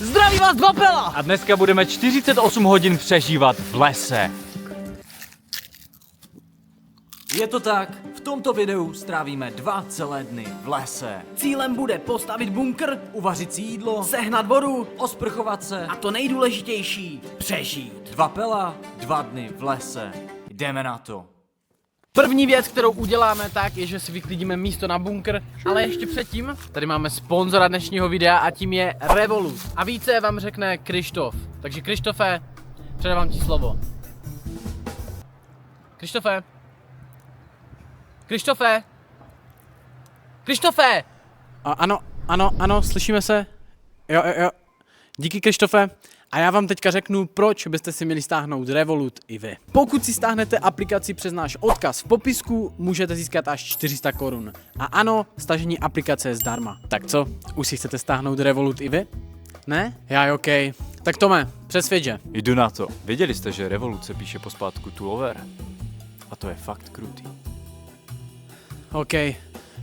Zdraví vás dva pela! A dneska budeme 48 hodin přežívat v lese. Je to tak, v tomto videu strávíme 2 celé dny v lese. Cílem bude postavit bunkr, uvařit si jídlo, sehnat vodu, osprchovat se a to nejdůležitější, přežít. 2 pela, 2 dny v lese. Jdeme na to. První věc, kterou uděláme tak, je, že si vyklidíme místo na bunkr, ale ještě předtím tady máme sponzora dnešního videa a tím je Revolut. A více vám řekne Krištof. Takže Krištofe, předávám ti slovo. Krištofe? Krištofe? Krištofe! Ano, slyšíme se? Jo. Díky, Krištofe. A já vám teďka řeknu, proč byste si měli stáhnout Revolut i vy. Pokud si stáhnete aplikaci přes náš odkaz v popisku, můžete získat až 400 korun. A ano, stažení aplikace je zdarma. Tak co, už si chcete stáhnout Revolut i vy? Ne? Já OK. Tak Tome, přesvědč. Jdu na to. Věděli jste, že revoluce píše pospátku to over? A to je fakt krutý. OK,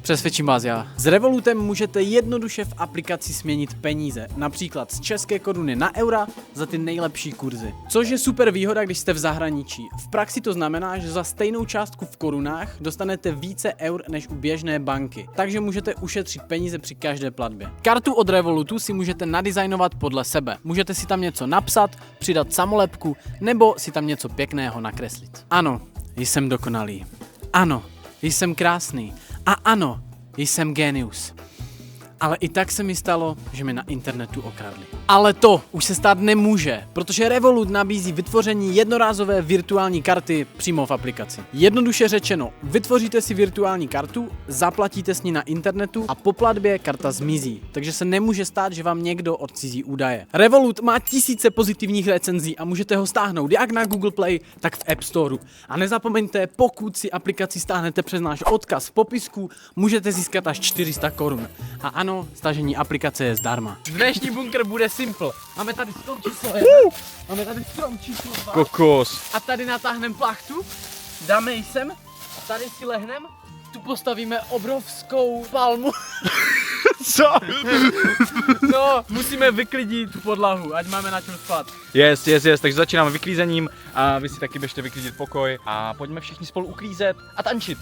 přesvědčím vás já. S Revolutem můžete jednoduše v aplikaci směnit peníze, například z české koruny na eura za ty nejlepší kurzy. Což je super výhoda, když jste v zahraničí. V praxi to znamená, že za stejnou částku v korunách dostanete více eur než u běžné banky, takže můžete ušetřit peníze při každé platbě. Kartu od Revolutu si můžete nadizajnovat podle sebe. Můžete si tam něco napsat, přidat samolepku nebo si tam něco pěkného nakreslit. Ano, jsem dokonalý. Ano, jsem krásný. A ano, jsem genius. Ale i tak se mi stalo, že mě na internetu okradli. Ale to už se stát nemůže, protože Revolut nabízí vytvoření jednorázové virtuální karty přímo v aplikaci. Jednoduše řečeno, vytvoříte si virtuální kartu, zaplatíte s ní na internetu a po platbě karta zmizí. Takže se nemůže stát, že vám někdo odcizí údaje. Revolut má tisíce pozitivních recenzí a můžete ho stáhnout jak na Google Play, tak v App Storeu. A nezapomeňte, pokud si aplikaci stáhnete přes náš odkaz v popisku, můžete získat až 400 korun. A ano, stažení aplikace je zdarma. Dnešní bunkr bude simple. Máme tady strom číslo 1, máme tady strom číslo 2 Kokos. a tady natáhneme plachtu, dáme ji sem, tady si lehnem, tu postavíme obrovskou palmu. Co? No, musíme vyklidit tu podlahu, ať máme na čem spát. Yes, takže začínáme vyklízením a vy si taky běžte vyklidit pokoj a pojďme všichni spolu uklízet a tančit.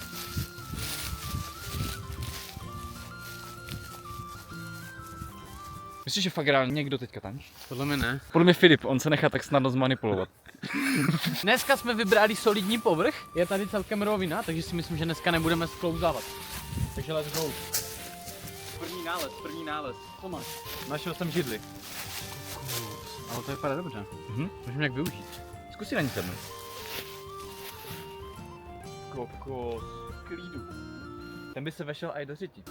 Myslíš, že fakt reálně někdo teďka tančí? Podle mě ne. Podle mě Filip, on se nechá tak snadno zmanipulovat. Dneska jsme vybrali solidní povrch, je tady celkem rovina, takže si myslím, že dneska nebudeme sklouzávat. Takže let's go. První nález. Co máš? Našel jsem židli. Ale to vypadá dobře. Můžeme jak využít. Zkus si na ní sednout. Kokos. Klídu. Ten by se vešel i do řiti.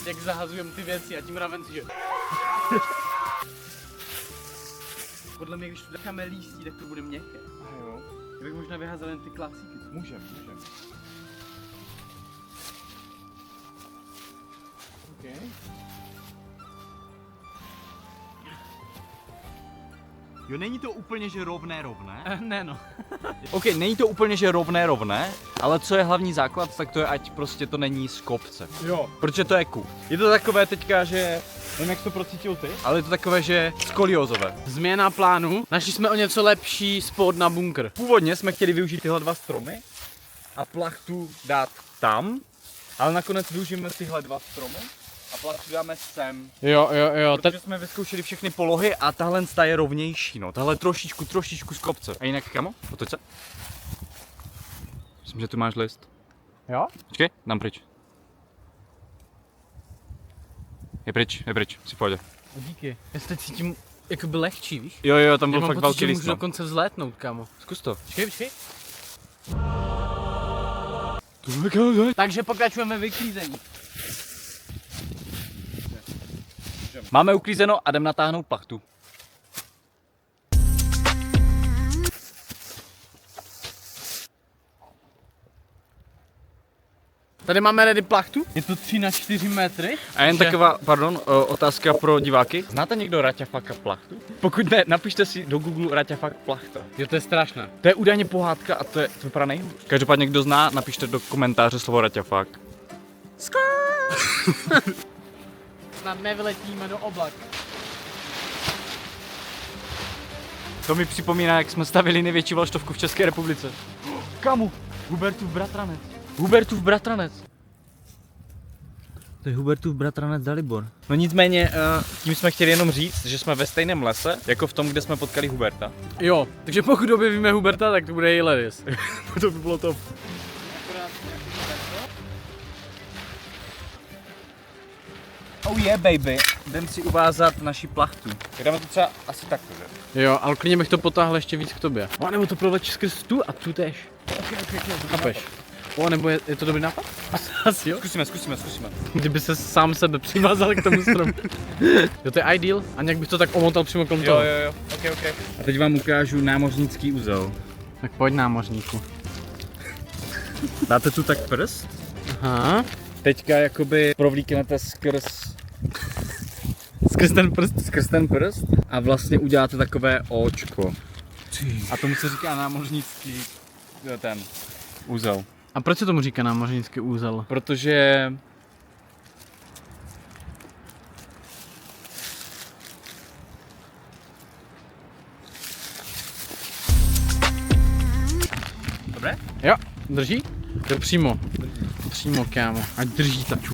Jak zahazujeme ty věci a tím ravenci, že... Podle mě, když tu necháme lístí, tak to bude měkké. A jo. Já bych možná vyházel jen ty klasiky. Můžem. Okay. Jo, není to úplně, že rovné? Ne no. OK, není to úplně, že rovné, ale co je hlavní základ, tak to je, ať prostě to není z kopce. Jo. Protože to je cool. Je to takové teďka, že... Nevím, jak jsi to procítil ty, ale je to takové, že skoliózové. Změna plánu. Našli jsme o něco lepší spot na bunkr. Původně jsme chtěli využít tyhle 2 stromy a plachtu dát tam, ale nakonec využijeme tyhle 2 stromy a plachtu dáme sem. Jo. Protože jsme vyzkoušeli všechny polohy a tahle je rovnější, no. Tahle trošičku z kopce. A jinak, kamo? Otoč se. Myslím, že tu máš list. Jo? Počkej, dám pryč. Je pryč, si v pohodě. Díky. Já se teď cítím jakoby lehčí, víš? Jo, tam byl Já fakt mám pocit, velký že list. můžu No. dokonce vzlétnout, kámo. Zkus to. Počkej. Takže pokračujeme vyklízení. Máme uklízeno a jdem natáhnout plachtu. Tady máme ready plachtu. Je to 3 na 4 metry. A jen taková, otázka pro diváky. Znáte někdo Raťafaka plachtu? Pokud ne, napište si do Google Raťafak plachta. Jo, to je strašné. To je údajně pohádka a to vypadá nejhůř. Každopádně, kdo zná, napište do komentáře slovo Raťafak. snad nevyletíme do oblak. To mi připomíná, jak jsme stavili největší vlaštovku v České republice. Kamu? Hubertův bratranec. Hubertův bratranec. To je Hubertův bratranec Dalibor. No nicméně, tím jsme chtěli jenom říct, že jsme ve stejném lese, jako v tom, kde jsme potkali Huberta. Jo, takže pokud objevíme Huberta, tak to bude hilarious. To by bylo to. Oh yeah, baby. Jdem si uvázat naši plachtu. Tak dáme to třeba asi takto, že? Jo, ale klidně bych to potáhl ještě víc k tobě. O, nebo to provlečí skrz tu a tu tež. Chápeš? O, nebo je to dobrý nápad? Asi jo. Zkusíme. Kdyby se sám sebe přivázal k tomu stromu. Jo, to je ideal. A nějak bych to tak omotal přímo kolem toho. Jo. Ok. A teď vám ukážu námořnický úzel. Tak pojď námořníku. Dáte tu tak prst. Aha. Teďka jakoby provlíknete skrz ten prst a vlastně uděláte takové očko. A tomu se říká námořnický ten úzel. A proč se tomu říká námořnický úzel? Protože dobré? Jo, drží? Jo, přímo. Přímo, kámo. Ať drží ta ču.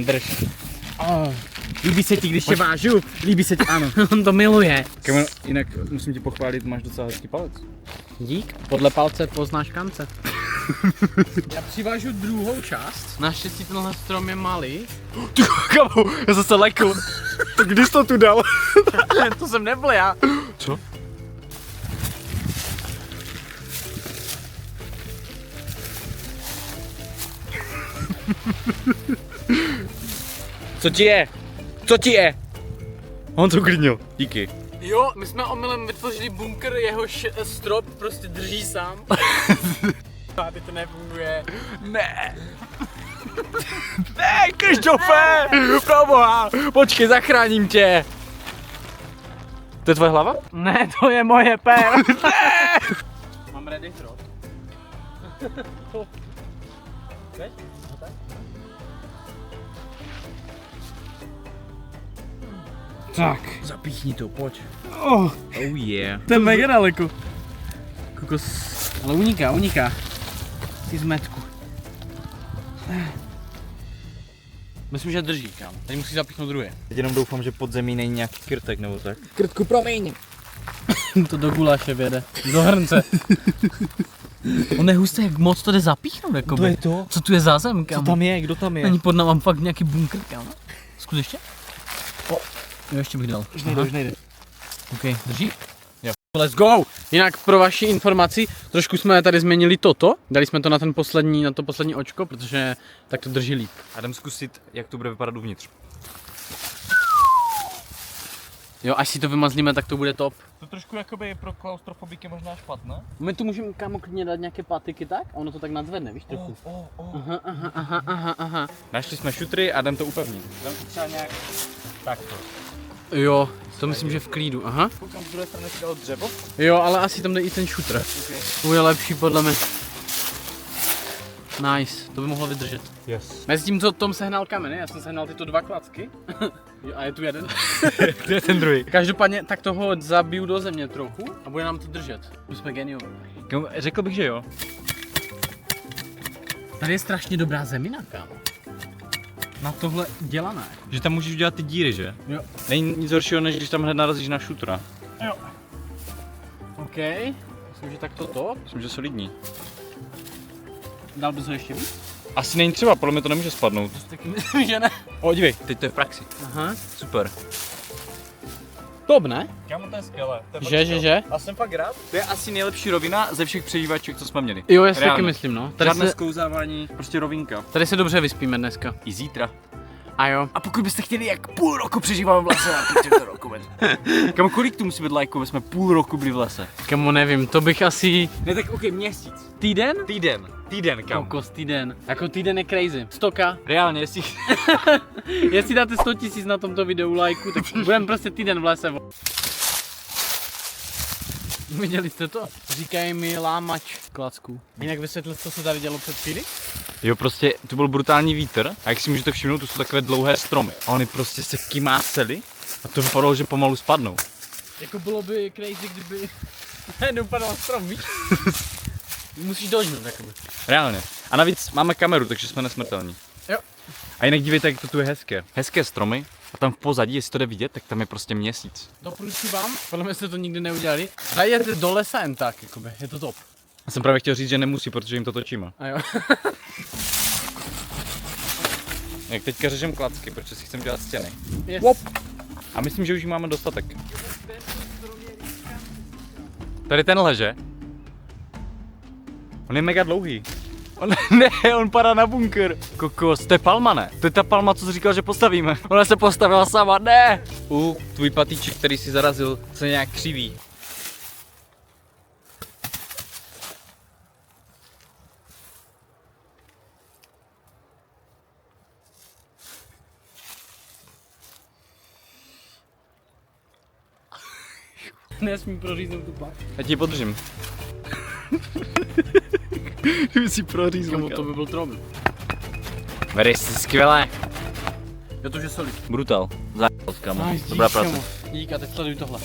Drž. Oh. Líbí se ti, když tě vážu? Líbí se ti, ano. On to miluje. Kamil, jinak musím ti pochválit, máš docela hezký palec. Dík. Podle palce poznáš kance. Já přivážu druhou část. Naštěstí tenhle strom je malý. Ty kamo, já jsem se lekl. Tak kdy jsi to tu dal? To jsem nebyl já. Co? Co ti je? On to uklidnil. Díky. Jo, my jsme omylem vytvořili bunkr, jehož strop prostě drží sám. A teď to nefunguje. Ne, Krištofe! Proboha! Počkej, zachráním tě! To je tvoje hlava? Ne, to je moje pér. Mám ready drop. Tak. Zapíchni to, pojď. Oh, Oh yeah. to je mega daleko. Kokos. Ale uniká. Ty zmetku. Myslím, že drží, kámo. Teď musí zapíchnout druhé. Teď jenom doufám, že pod zemí není nějaký krtek nebo tak. Krtku, promiň. To do guláše vjede. Do hrnce. On je hustý, jak moc to jde zapíchnout, jakoby. To je to? Co tu je za zem, kámo? Co tam je? Kdo tam je? Není pod náma fakt nějaký bunkr, kámo. Zkus ještě? Jo, ještě bych dal. Už nejde. OK, drží? Jo. Let's go! Jinak pro vaši informaci, trošku jsme tady změnili toto. Dali jsme to na to poslední očko, protože tak to drží líp. A jdem zkusit, jak to bude vypadat uvnitř. Jo, až si to vymazlíme, tak to bude top. To trošku jakoby pro klaustrofobiky možná špatné. My tu můžeme, kámo, klidně dát nějaké patyky tak a ono to tak nadzvedne, víš trochu. Aha. Našli jsme šutry a jdem to upevnit. Jdem to třeba nějak takto. Jo, to myslím, že v klídu, aha. Koukám z druhé strany si dalo dřevo. Jo, ale asi tam jde i ten šutr. Okay. To je lepší podle mě. Nice, to by mohlo vydržet. Yes. Mezi tím, co Tom sehnal kameny, já jsem sehnal tyto 2 klacky. Jo, a je tu jeden. Kde je ten druhý? Každopádně tak toho zabiju do země trochu a bude nám to držet. My jsme geniové. Řekl bych, že jo. Tady je strašně dobrá zemina, kámo. Na tohle dělané. Že tam můžeš dělat ty díry, že? Jo. Není nic horšího, než když tam hned narazíš na šutra. Jo. OK. Myslím, že tak to top. Myslím, že solidní. Dal bys ho ještě víc? Asi není třeba, podle mě to nemůže spadnout. Taky myslím, že ne. O, dívej, teď to je v praxi. Aha. Super. Top, ne? Kámo, to je skvělé. Že? A jsem fakt rád. To je asi nejlepší rovina ze všech přežívaček, co jsme měli. Jo, já si Reálně. taky myslím, no. Žádné sklouzávání, prostě rovinka. Tady se dobře vyspíme dneska. I zítra. A jo. A pokud byste chtěli, jak půl roku přežíváme v lese, tak to roku. Kam kolik tu musí být lajků, aby jsme půl roku byli v lese? Kamo, nevím, to bych asi... Ne, tak ok, měsíc. Týden? Týden, kam? Kokos, týden. Jako týden je crazy. 100k. Reálně, jestli... Jestli dáte 100 000 na tomto videu lajku, tak budeme prostě týden v lese. Viděli jste to? Říkají mi lámač klacků. Jinak vysvětlit, co se tady dělo před chvíli? Jo, prostě tu byl brutální vítr a jak si můžete všimnout, tu jsou takové dlouhé stromy. A oni prostě se kymáseli a to vypadalo, že pomalu spadnou. Jako bylo by crazy, kdyby najednou padal strom, víš? Musíš dožnout, jakoby. Reálně. A navíc máme kameru, takže jsme nesmrtelní. Jo. A jinak dívejte, jak to tu je hezké. Hezké stromy a tam v pozadí, jestli to jde vidět, tak tam je prostě měsíc. Doporučuji vám, podle mě jste to nikdy neudělali. Zajeďte do lesa jen tak, jakoby, je to top. Já jsem právě chtěl říct, že nemusí, protože jim to točíme. A jo. Jak teďka řežem klacky, protože si chcem dělat stěny. Yes. Wop. A myslím, že už jí máme dostatek. Tady tenhle, že? On je mega dlouhý. On padá na bunkr. Kokos, to je palma, ne? To je ta palma, co jsi říkal, že postavíme. Ona se postavila sama, ne! Tvůj patýček, který si zarazil, se nějak křiví. Nesmím proříznout tu pláž. Já ti ji podržím. Kdyby si proříznul. To by byl trouble. Very skvělé. Je to, že solid. Brutal. Zájel, kámo. Nice, Dobrá dík, práce. kámo. Dík, a teď sleduj tohle.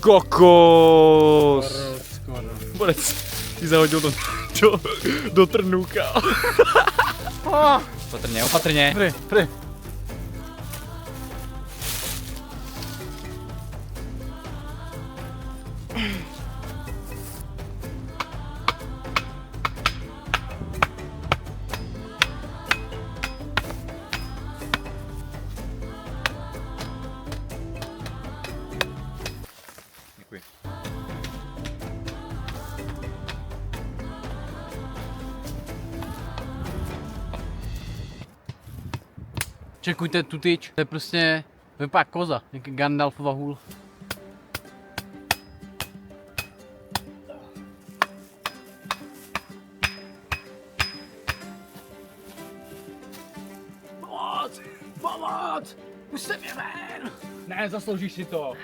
Kokos! Skoro. Borec, ty zahodil do trnůka. Opatrně, opatrně. Pry. Děkuji. Čekujte tu tyč, to je prostě, vypadá koza, jak Gandalfova hůl. Pomoc! Puste mě ven! Ne, zasloužíš si to.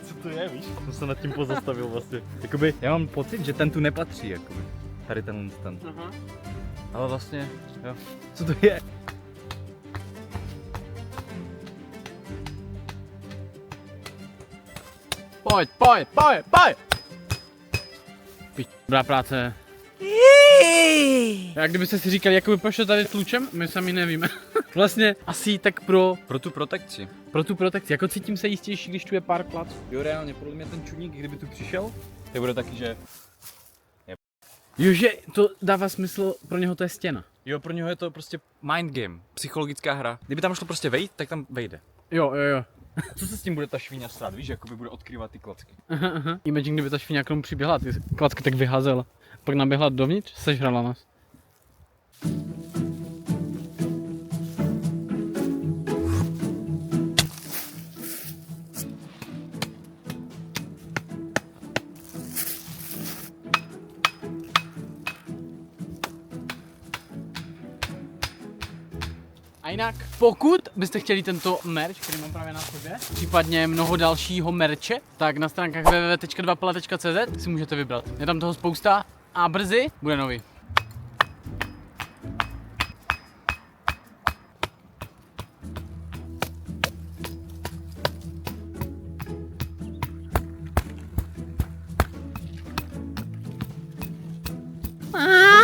Co to je, víš? Jsem se nad tím pozastavil vlastně. Jakoby, já mám pocit, že ten tu nepatří, jakoby. Tady ten. Aha. Ale vlastně, jo. Co to je? Pojď! Pič, dobrá práce. Jak kdybyste si říkali, jakoby proč to tady tlučem, my sami nevíme. Vlastně asi tak pro Tu protekci. tu protekci, jako cítím se jistější, když tu je pár klaců. Jo, reálně, podle mě ten čudník, kdyby tu přišel, tak bude taky, že... Jo, že to dává smysl, pro něho to je stěna. Jo, pro něho je to prostě mind game, psychologická hra. Kdyby tam šlo prostě vejít, tak tam vejde. Jo. Co se s tím bude ta švíňa strát, víš, jakoby bude odkrývat ty klacky. Aha. Imagine, kdyby ta švíňa k tomu přiběhla, ty klacky tak vyházela. Pak naběhla dovnitř, sežrala nás. A jinak, pokud byste chtěli tento merch, který mám právě na sobě, případně mnoho dalšího merče, tak na stránkách www.dvapala.cz si můžete vybrat. Je tam toho spousta a brzy bude nový.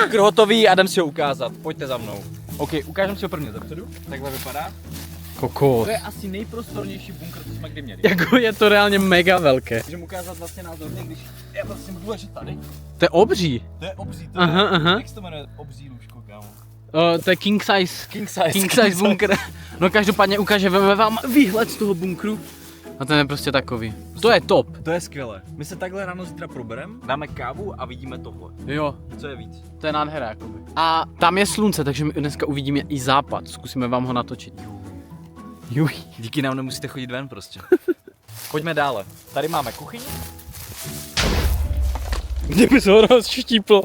Bunker hotový a jdem si ho ukázat, pojďte za mnou. OK, ukážem si ho prvně zepředu, takhle vypadá. Kokos. To je asi nejprostornější bunkr, co jsme kdy měli. Jako je to reálně mega velké. Můžeme ukázat vlastně názorně, když já vlastně budu ležet tady. To je obří. To je obří, to Aha. jak se to jmenuje, obří lůžko, kámo. To je king size. King size bunkr. No každopádně ukážeme vám výhled z toho bunkru. A ten je prostě takový. To je top. To je skvělé. My se takhle ráno zítra proberem, dáme kávu a vidíme tohle. Jo, Co je víc? to je nádhera jakoby. A tam je slunce, takže my dneska uvidíme i západ. Zkusíme vám ho natočit. Juj. Díky nám nemusíte chodit ven prostě. Pojďme dále. Tady máme kuchyň. Kdyby se ho rozštíplo.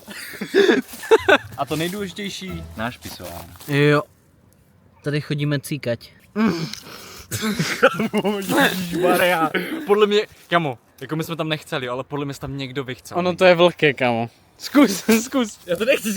A to nejdůležitější, náš pisován. Jo. Tady chodíme cíkať. Ježišmarja. Podle mě, kamo, jako my jsme tam nechceli, ale podle mě se tam někdo vychcel. Ono to je vlhké, kamo. Zkus. Já to nechci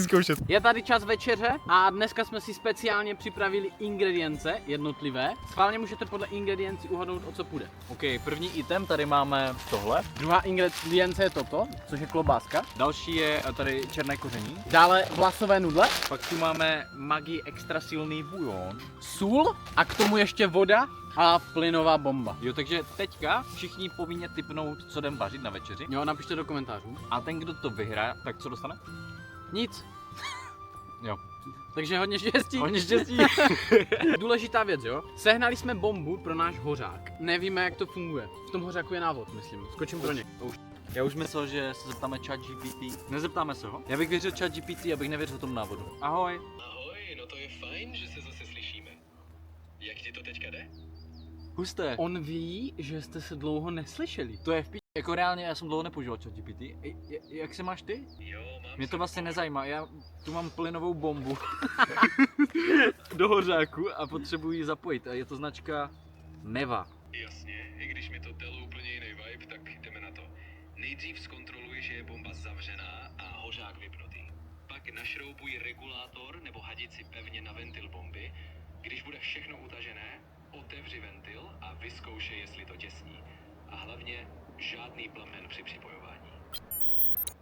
zkoušet, Je tady čas večeře a dneska jsme si speciálně připravili ingredience jednotlivé. Schválně můžete podle ingrediencí uhadnout, o co půjde. OK, první item, tady máme tohle. Druhá ingredience je toto, což je klobáska. Další je tady černé koření. Dále vlasové nudle, Pak tu máme Maggi extra silný bujon. sůl a k tomu ještě voda a plynová bomba. Jo, takže teďka všichni povinně tipnout, co jdem vařit na večeři. Jo, napište do komentářů. A ten, kdo to vyhraje, tak co dostane? Nic. Jo. Takže hodně štěstí. Hodně štěstí. Důležitá věc, jo? Sehnali jsme bombu pro náš hořák. Nevíme, jak to funguje. V tom hořáku je návod, myslím. Skočím pro ně. Já už myslel, že se zeptáme ChatGPT. Nezeptáme se ho? Já bych věřil ChatGPT, abych nevěřil tomu návodu. Ahoj. Ahoj, no to je fajn, že se zase slyšíme. Jak ti to teďka jde? Husté. On ví, že jste se dlouho neslyšeli. To je v Jako reálně, já jsem dlouho nepoužíval ChatGPT. Jak se máš ty? Jo, mám Mě to vlastně nezajímá, já tu mám plynovou bombu do hořáku a potřebuji ji zapojit a je to značka Neva. Jasně, i když mi to dalo úplně jiný vibe, tak jdeme na to. Nejdřív zkontroluji, že je bomba zavřená a hořák vypnutý. Pak našroubuj regulátor nebo hadici pevně na ventil bomby. Když bude všechno utažené, otevři ventil a vyzkoušej, jestli to těsní. A hlavně žádný plamen při připojování.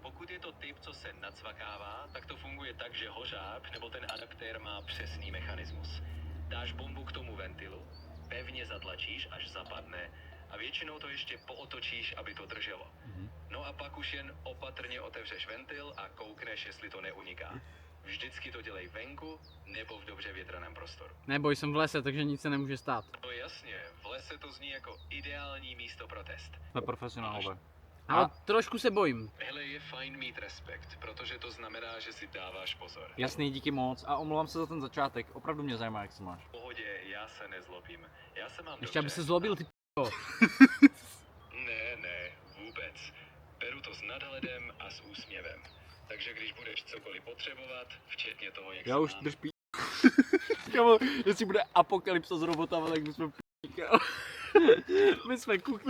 Pokud je to typ, co se nacvakává, tak to funguje tak, že hořák nebo ten adaptér má přesný mechanismus. Dáš bombu k tomu ventilu, pevně zatlačíš, až zapadne a většinou to ještě pootočíš, aby to drželo. No a pak už jen opatrně otevřeš ventil a koukneš, jestli to neuniká. Vždycky to dělej venku nebo v dobře větraném prostoru. Neboj, jsem v lese, takže nic se nemůže stát. No jasně, v lese to zní jako ideální místo pro test. Jsme profesionálové. Ale trošku se bojím. Hele, je fajn mít respekt, protože to znamená, že si dáváš pozor. Jasný, díky moc a omlouvám se za ten začátek, opravdu mě zajímá, jak se máš. V pohodě, já se nezlobím. Já se mám Ještě aby dobře. se zlobil, ty p***o. Ne, vůbec. Beru to s nadhledem a s úsměvem. Takže když budeš cokoliv potřebovat, včetně toho, jak Já se už mám, drží. Kamo, jestli bude apokalypsa s robotama, tak my jsme My jsme kuk.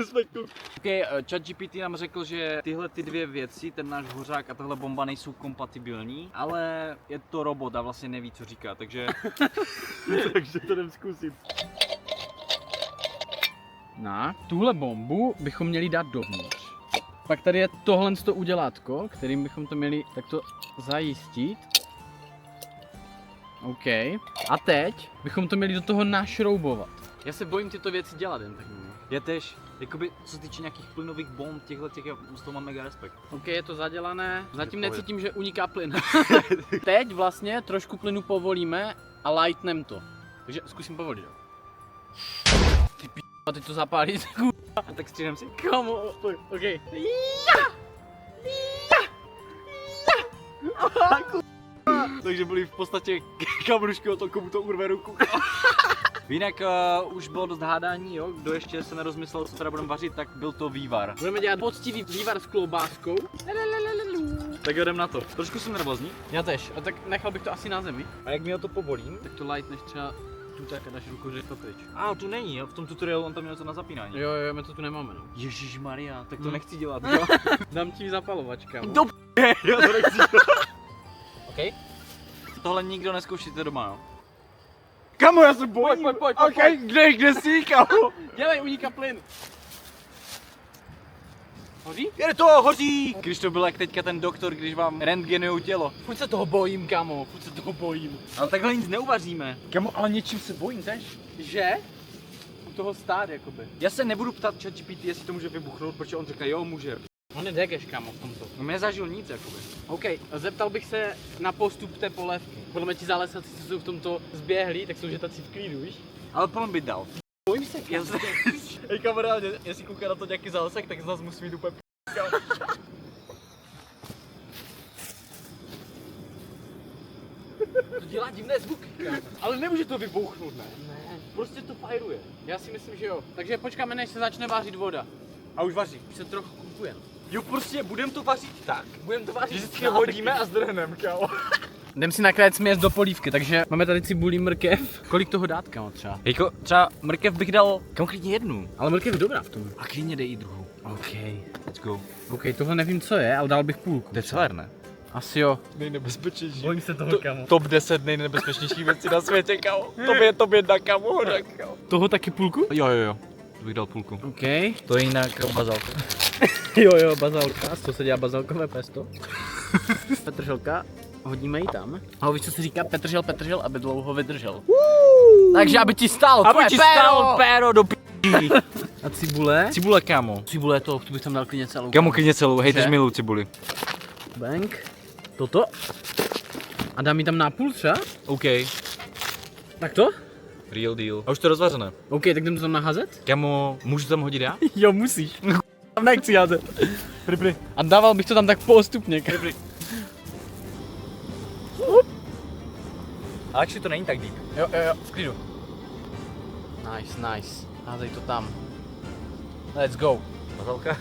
Okay, ChatGPT nám řekl, že tyhle ty dvě věci, ten náš hořák a tahle bomba nejsou kompatibilní, ale je to robot a vlastně neví, co říká, takže to jdem zkusit. Na tuhle bombu bychom měli dát dovnitř. Pak tady je tohle udělátko, kterým bychom to měli takto zajistit. OK. A teď bychom to měli do toho našroubovat. Já se bojím tyto věci dělat jen tak. Já tež, jakoby co se týče nějakých plynových bomb, těchto já z toho mám mega respekt. OK, je to zadělané. Zatím Je v pohodě. necítím, že uniká plyn. Teď vlastně trošku plynu povolíme a lightnem to. Takže zkusím povolit. Jo. Ty p***a, teď to zapálí. A tak střídem si. Kamo, OK. Takže byli v podstatě kamrušky o tom, komu to urve ruku. Jinak už bylo dost hádání, jo? Kdo ještě se nerozmyslel, co teda budeme vařit, tak byl to vývar. Budeme dělat poctivý vývar s klobáskou. Tak jdem na to. Trošku jsem nervózní. Já tež. A tak nechal bych to asi na zemi. A jak mi to povolím? Tak to lightneš třeba tu tak a dáš ruku to pryč. A tu není, jo? V tom tutoriálu on tam měl to na zapínání. Jo, my to tu nemáme, no. Ježíš Maria, tak to No. nechci dělat, jo? Dám ti zapalovačka. Do já to nechci dělat. OK? Tohle nikdo neskoušíte doma, jo? Kamo, já se bojím. Pojď. Okay, kde jsi, kamo? Dělej, uniká plyn. Hoří? Je to, hoří! Když to byl jak teďka ten doktor, když vám rentgenujou tělo. Furt se toho bojím, kamo, furt se toho bojím. Ale takhle nic neuvaříme. Kamo, ale něčím se bojím tež. Že? U toho stát, jakoby. Já se nebudu ptát ChatGPT, jestli to může vybuchnout, protože on říká, jo, může. On je degeš, kamo, v tomto. No, nezažil nic, jakoby. OK, zeptal bych se na postup té polévky. Podle mě ti zálesaci, co jsou v tomto zběhlí, tak jsou že tací v klidu, víš? Ale pln by dal. Bojím se, Já se... Hej, kamaráde, jestli kouká na to nějaký zálesek, tak z nás musí mít úplně To dělá divné zvuky, kámo. Ale nemůže to vybouchnout, ne? Ne. Prostě to fajruje. Já si myslím, že jo. Takže počkáme, než se začne vařit voda. A už vaří. Už se trochu kupujeme. Jo, prostě budem to vařit tak. Budem to vařit, že vždycky hodíme a zdrhneme, kámo. Jdem si nakrájet směs do polívky, takže máme tady cibulí, mrkev. Kolik toho dát, kámo, třeba? Jako třeba mrkev bych dal, kam klidně jednu. Ale mrkev je dobrá v tom. A klidně dej i druhou. OK. Let's go. OK, tohle nevím, co je, ale dal bych půlku. To je celer, ne? Asi jo. Nejnebezpečnější. Bojím se toho, kámo. Top 10 nejnebezpečnější věcí na světě, kámo. Top 1, kámo, hoda, kámo. Toho taky půlku? Jo. To bych dal půlku. OK. To je jinak bazalka. Jo, bazalka, to se dělá bazalkové pesto. Petrželka, hodíme ji tam. A víš, co se říká petržel, aby dlouho vydržel. Takže aby ti stálo, Aby ti stál péro do p***í. A cibule? Cibule, kámo. Cibule to bych tam dal klidně celou. Kámo, klidně celou, hej, Že? tež miluju cibuli. Bank. Toto. A dám ji tam na půl třeba? OK. Tak to? Real deal. A už to je rozvařené. OK, tak jdem to tam naházet? Kámo, můžu tam hodit já? Jo, musíš. Tam nechci házet. Prý. A dával bych to tam tak postupně. Ale actually to není tak deep. Jo, v klidu. Nice. Házej to tam. Let's go. Bazalka.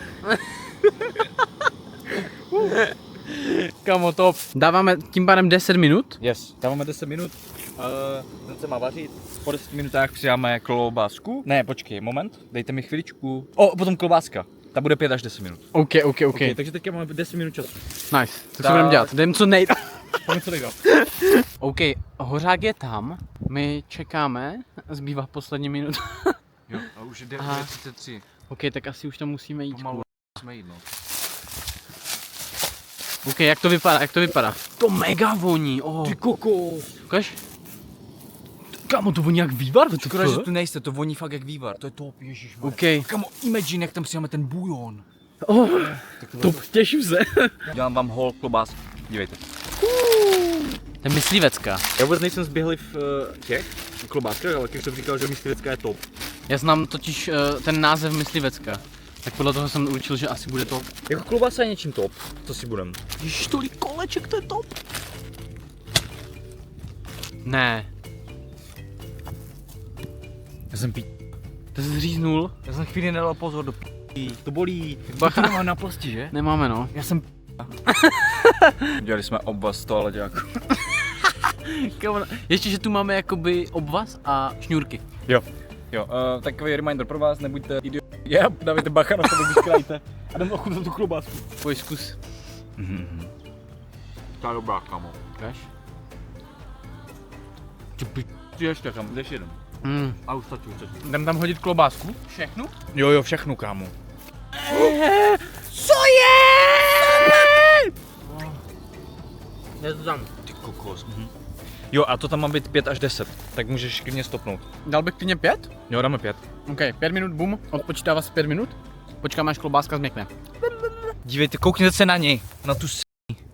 Kamo, top. Dáváme tím pádem 10 minut. Yes. Dáváme 10 minut. Ten se má vařit. Po 10 minutách přidáme klobásku. Ne, počkej, moment. Dejte mi chviličku. Potom klobáska. Ta bude 5 až 10 minut. OK. Takže teďka máme 10 minut času. Nice. Tak co budeme dělat? Jdem co nejde. Pojďme co nejde. OK, hořák je tam. My čekáme. Zbývá poslední minuta. Jo, a už je Aha. 9:33. OK, tak asi už tam musíme jít. Pomalu jsme jít, no. OK, jak to vypadá? To mega voní, Ty kokos. Ukaž. Kamo, to voní jak vývar, Škoda, že tu nejste, to voní fakt jak vývar, to je top, ježišmarja. OK. Kamo, imagine, jak tam přidáme ten bujon. To těším se. Dělám vám hol klobás. Dívejte. To je myslivecká. Já vůbec nejsem zběhlý v těch klobáskách, ale jsem říkal, že myslivecká je top. Já znám totiž ten název myslivecká. Tak podle toho jsem určil, že asi bude top. Jako klobása je něčím top, to si budem. Ježiš, tolik koleček, to je top. Ne. Já jsem pít. To jsi zříznul? Já jsem chvíli nedal pozor do p***. To bolí. Bacha. To nemám na plosti, že? Nemáme, no. Já jsem Udělali jsme obvaz z toaleťáku. Ještě, že tu máme jakoby obvaz a šňůrky. Jo, takový reminder pro vás, nebuďte idioti. Dávejte bacha na sebe, když krájíte. A jdem ochutnat tu klobásku. Pojď zkus. To je dobrá, kamo. Ukaž. Ty ještě, kamo, jdeš jeden. A už stačí. Jdem tam hodit klobásku? Všechnu? Jo, všechno, kámo. Co je? Je to tam. Ty kokos. Jo, a to tam má být 5 až 10, tak můžeš klidně stopnout. Dal bych klidně 5? Jo, dáme 5. OK, 5 minut, bum. Odpočítává se 5 minut. Počkáme, až klobáska změkne. Dívejte, koukněte se na něj, na tu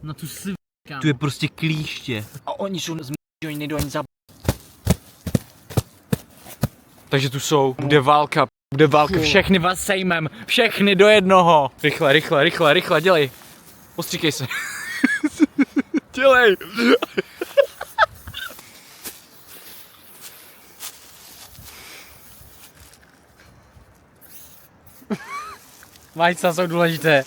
Na tu si... tu je prostě klíště. A oni jsou oni nejdou ani za. Takže tu jsou, bude válka, všechny vás sejmem, všechny do jednoho. Rychle, dělej. Ostříkej se. Dělej. Vajca jsou důležité.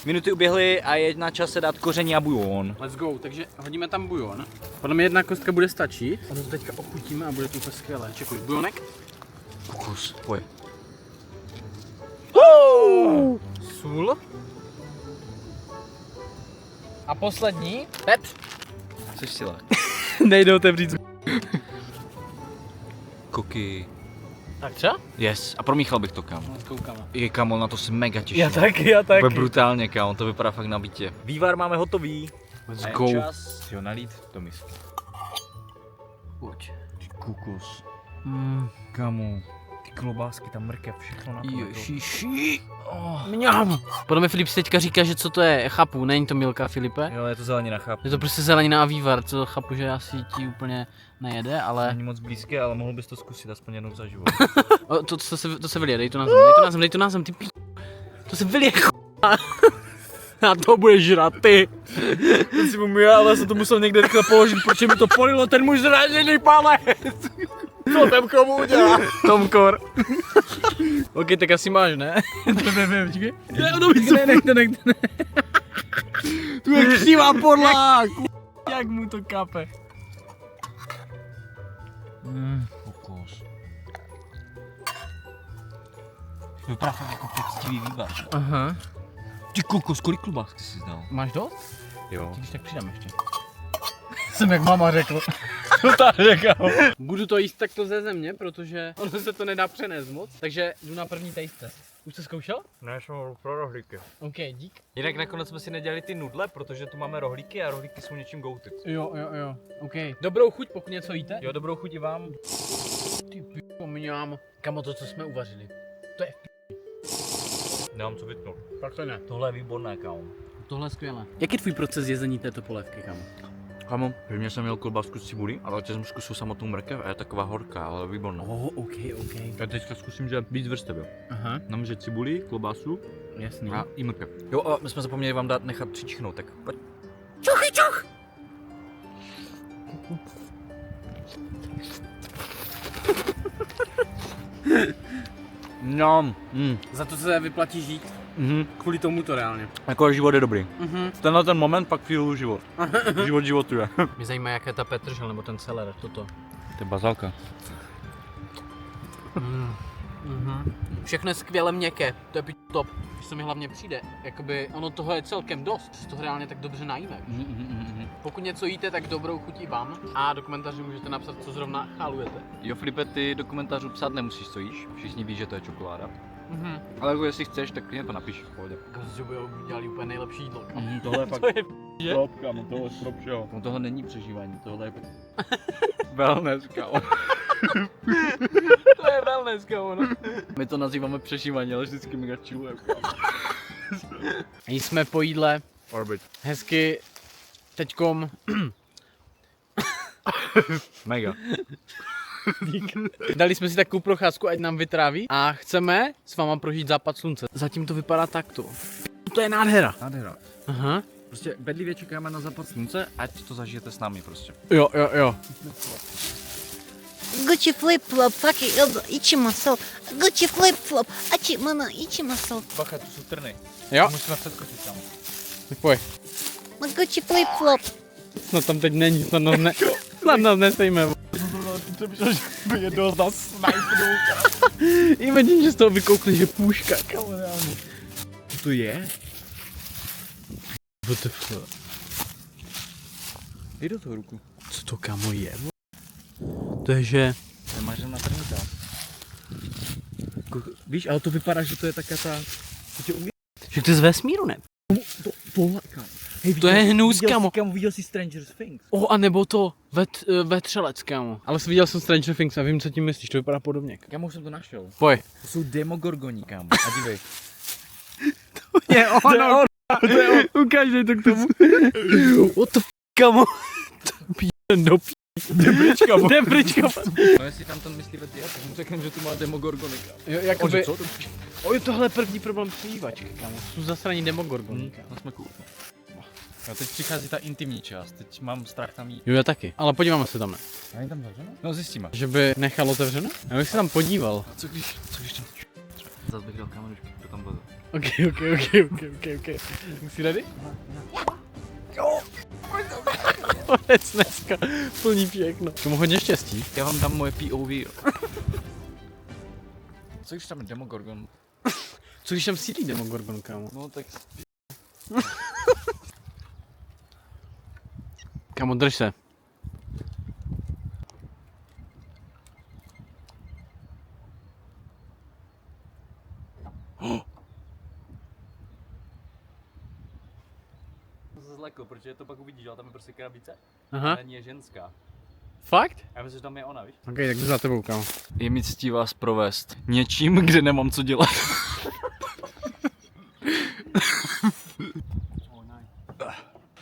Minuty uběhly a je na čase dát koření a bujon. Let's go, takže hodíme tam bujon. Podle mě jedna kostka bude stačit. A to teďka ochutíme a bude to úplně skvělé. Čekuj, bujonek. Kukus, pojď. Sůl. A poslední. Pep. Jsi sila. Nejde otevřít. Koky. Tak třeba? Yes, a promíchal bych to, kámo. Koukáme. Je, kámo, na to se mega těším. Já taky. Bude brutálně, kámo, to vypadá fakt nabitě. Vývar máme hotový. Let's A je go. čas si ho nalít do misky. Pojď. Ty kukus. Kámo, ty klobásky, ta mrkev, všechno na to. Ježiši. Mňam. Podle mě Filip si teďka říká, že co to je, chápu, není to Milka, Filipe. Jo, je to zelenina, chápu. Je to prostě zelenina a vývar, co chápu, že asi ti úplně nejede, ale... Není moc blízké, ale mohl bys to zkusit aspoň jednou za život. To se vylije, dej to na zem, ty pí... To se vylije, a to budeš žrat, ty. Ten si umí, ale jsem to musel někde rychle položit, protože mi to polilo ten můj zražený palec. Co tam komu udělá? Tomkor. OK, tak asi máš, ne? Počkej. Ne. Tu je křivá podla. Jak mu to kape. Kokos. Vypadá fakt jako poctivý vývar. Aha. Ty kokos, kolik klobásky jsi dal? Máš dost? Jo. Když tak přidám ještě. Jsem jak mama řekl. Co ta řekl? Budu to jíst takto ze země, protože ono se to nedá přenést moc. Takže jdu na první taste test. Už jsi zkoušel? Ne, jsem pro rohlíky. OK, dík. Jinak nakonec jsme si nedělali ty nudle, protože tu máme rohlíky a rohlíky jsou něčím gouty. Jo. OK. Dobrou chuť, pokud něco jíte. Jo, dobrou chuť i vám. Ty p***o, mňam. Kamo, to, co jsme uvařili. To je Nemám co vytnout. tak to ne. Tohle je výborné, kámo. Tohle je skvělé. Jak je tvůj proces jezení této polévky, kamo? Kámo, prvně jsem měl klobásku s cibulí, ale teď jsem zkusil samotnou mrkev a je taková horká, ale výborná. OK. Já teďka zkusím, že víc vrstev, jo. Aha, Namže cibuli, klobásu jasný. a i mrkev. Jo, a my jsme zapomněli vám dát nechat přičichnout, tak pojď. No, Za to se vyplatí žít. Kvůli tomu to reálně. jako život je dobrý. Tenhle ten moment pak chvíli život. Život životuje. Mě zajímá, jaká je ta petržel nebo ten celer, toto. To je bazálka. Všechno je skvěle měkké, to je top. Co mi hlavně přijde, jakoby ono toho je celkem dost, že z toho reálně tak dobře najíme. Pokud něco jíte, tak dobrou chuť i vám. A do komentářů můžete napsat, co zrovna chálujete. Jo, Filipe, ty do komentářů psát nemusíš, co jíš. Všichni ví, že to je čokoláda. Ale jako jestli chceš, tak klidně to napiš v pohodě. Že by udělali úplně nejlepší jídlo. Tohle je fakt To je že? top, kámo, tohle je strop, jo. No tohle není přežívání, tohle je wellness, kámo. To je wellness, kámo, no. My to nazýváme přežívání, ale vždycky mega chillujeme. Jsme po jídle, Orbit. hezky, teďkom, Mega. dali jsme si takovou procházku, ať nám vytráví a chceme s váma prožít západ slunce. Zatím to vypadá takto. To je nádhera. Nádhera. Aha. Prostě bedlivě čekáme na západ slunce, ať to zažijete s námi prostě. Jo. Gucci flip flop, fucking ichimaso. Gucci flip flop, achimana ichimaso. Bacha, tu jsou trny. Jo, Musíme předskočit tam. tak pojď. Gucci flip flop. No tam teď není, snad nás nesejme. Je dost na sniperu. Imagine, že z toho vykoukne, že půjška, kámo, reálně. Co to je? WTF. Dej do toho ruku. Co to, kámo, je? To je, že... Nemáš na trnita. Víš, ale to vypadá, že to je taká ta... Že to je z vesmíru, ne? Tohle, kámo. Hej, To je hnus, kámo. Viděl jsi Stranger Things? A nebo to vetřelec, kámo. Ale viděl jsem Stranger Things a vím, co tím myslíš, to vypadá podobně. Kámo, už jsem to našel. Pojď. To jsou demogorgoní, kámo. A dívej. Je ono. Ukážej to k tomu. What the f***, kámo. Do p***. Jde pryč, kámo. No jestli tam ten myslivec je, tak mu řekneme, že tu má demogorgony, kámo. Jo, jakoby... Co to? Oj, tohle je první problém přežívačky, kámo. Jsou zasraní demogorgony, kámo. No jsme cool. A teď přichází ta intimní část, teď mám strach tam jít. Jo, já taky. Ale podíváme se tam, ne? A je tam zavřeno? No zjistíme. Že by nechal otevřeno? Já bych se tam podíval. A co když tam... Zas bych dal kameručky, kdo tam byl. OK. Jsi ready? Jo! Konec dneska plní všechno. Tomu hodně štěstí. Já vám dám moje POV. Co když tam je demogorgon? Co když tam sídlí demogorgon, kámo? No tak... Kámo, drž se. To se zlekl, protože to pak uvidíš, ale tam je prostě krabice. Aha. Není je ženská. Fakt? Já myslím, že tam je ona, víš? OK, tak jdu za tebou, kámo. Je mi ctí vás provést něčím, kde nemám co dělat.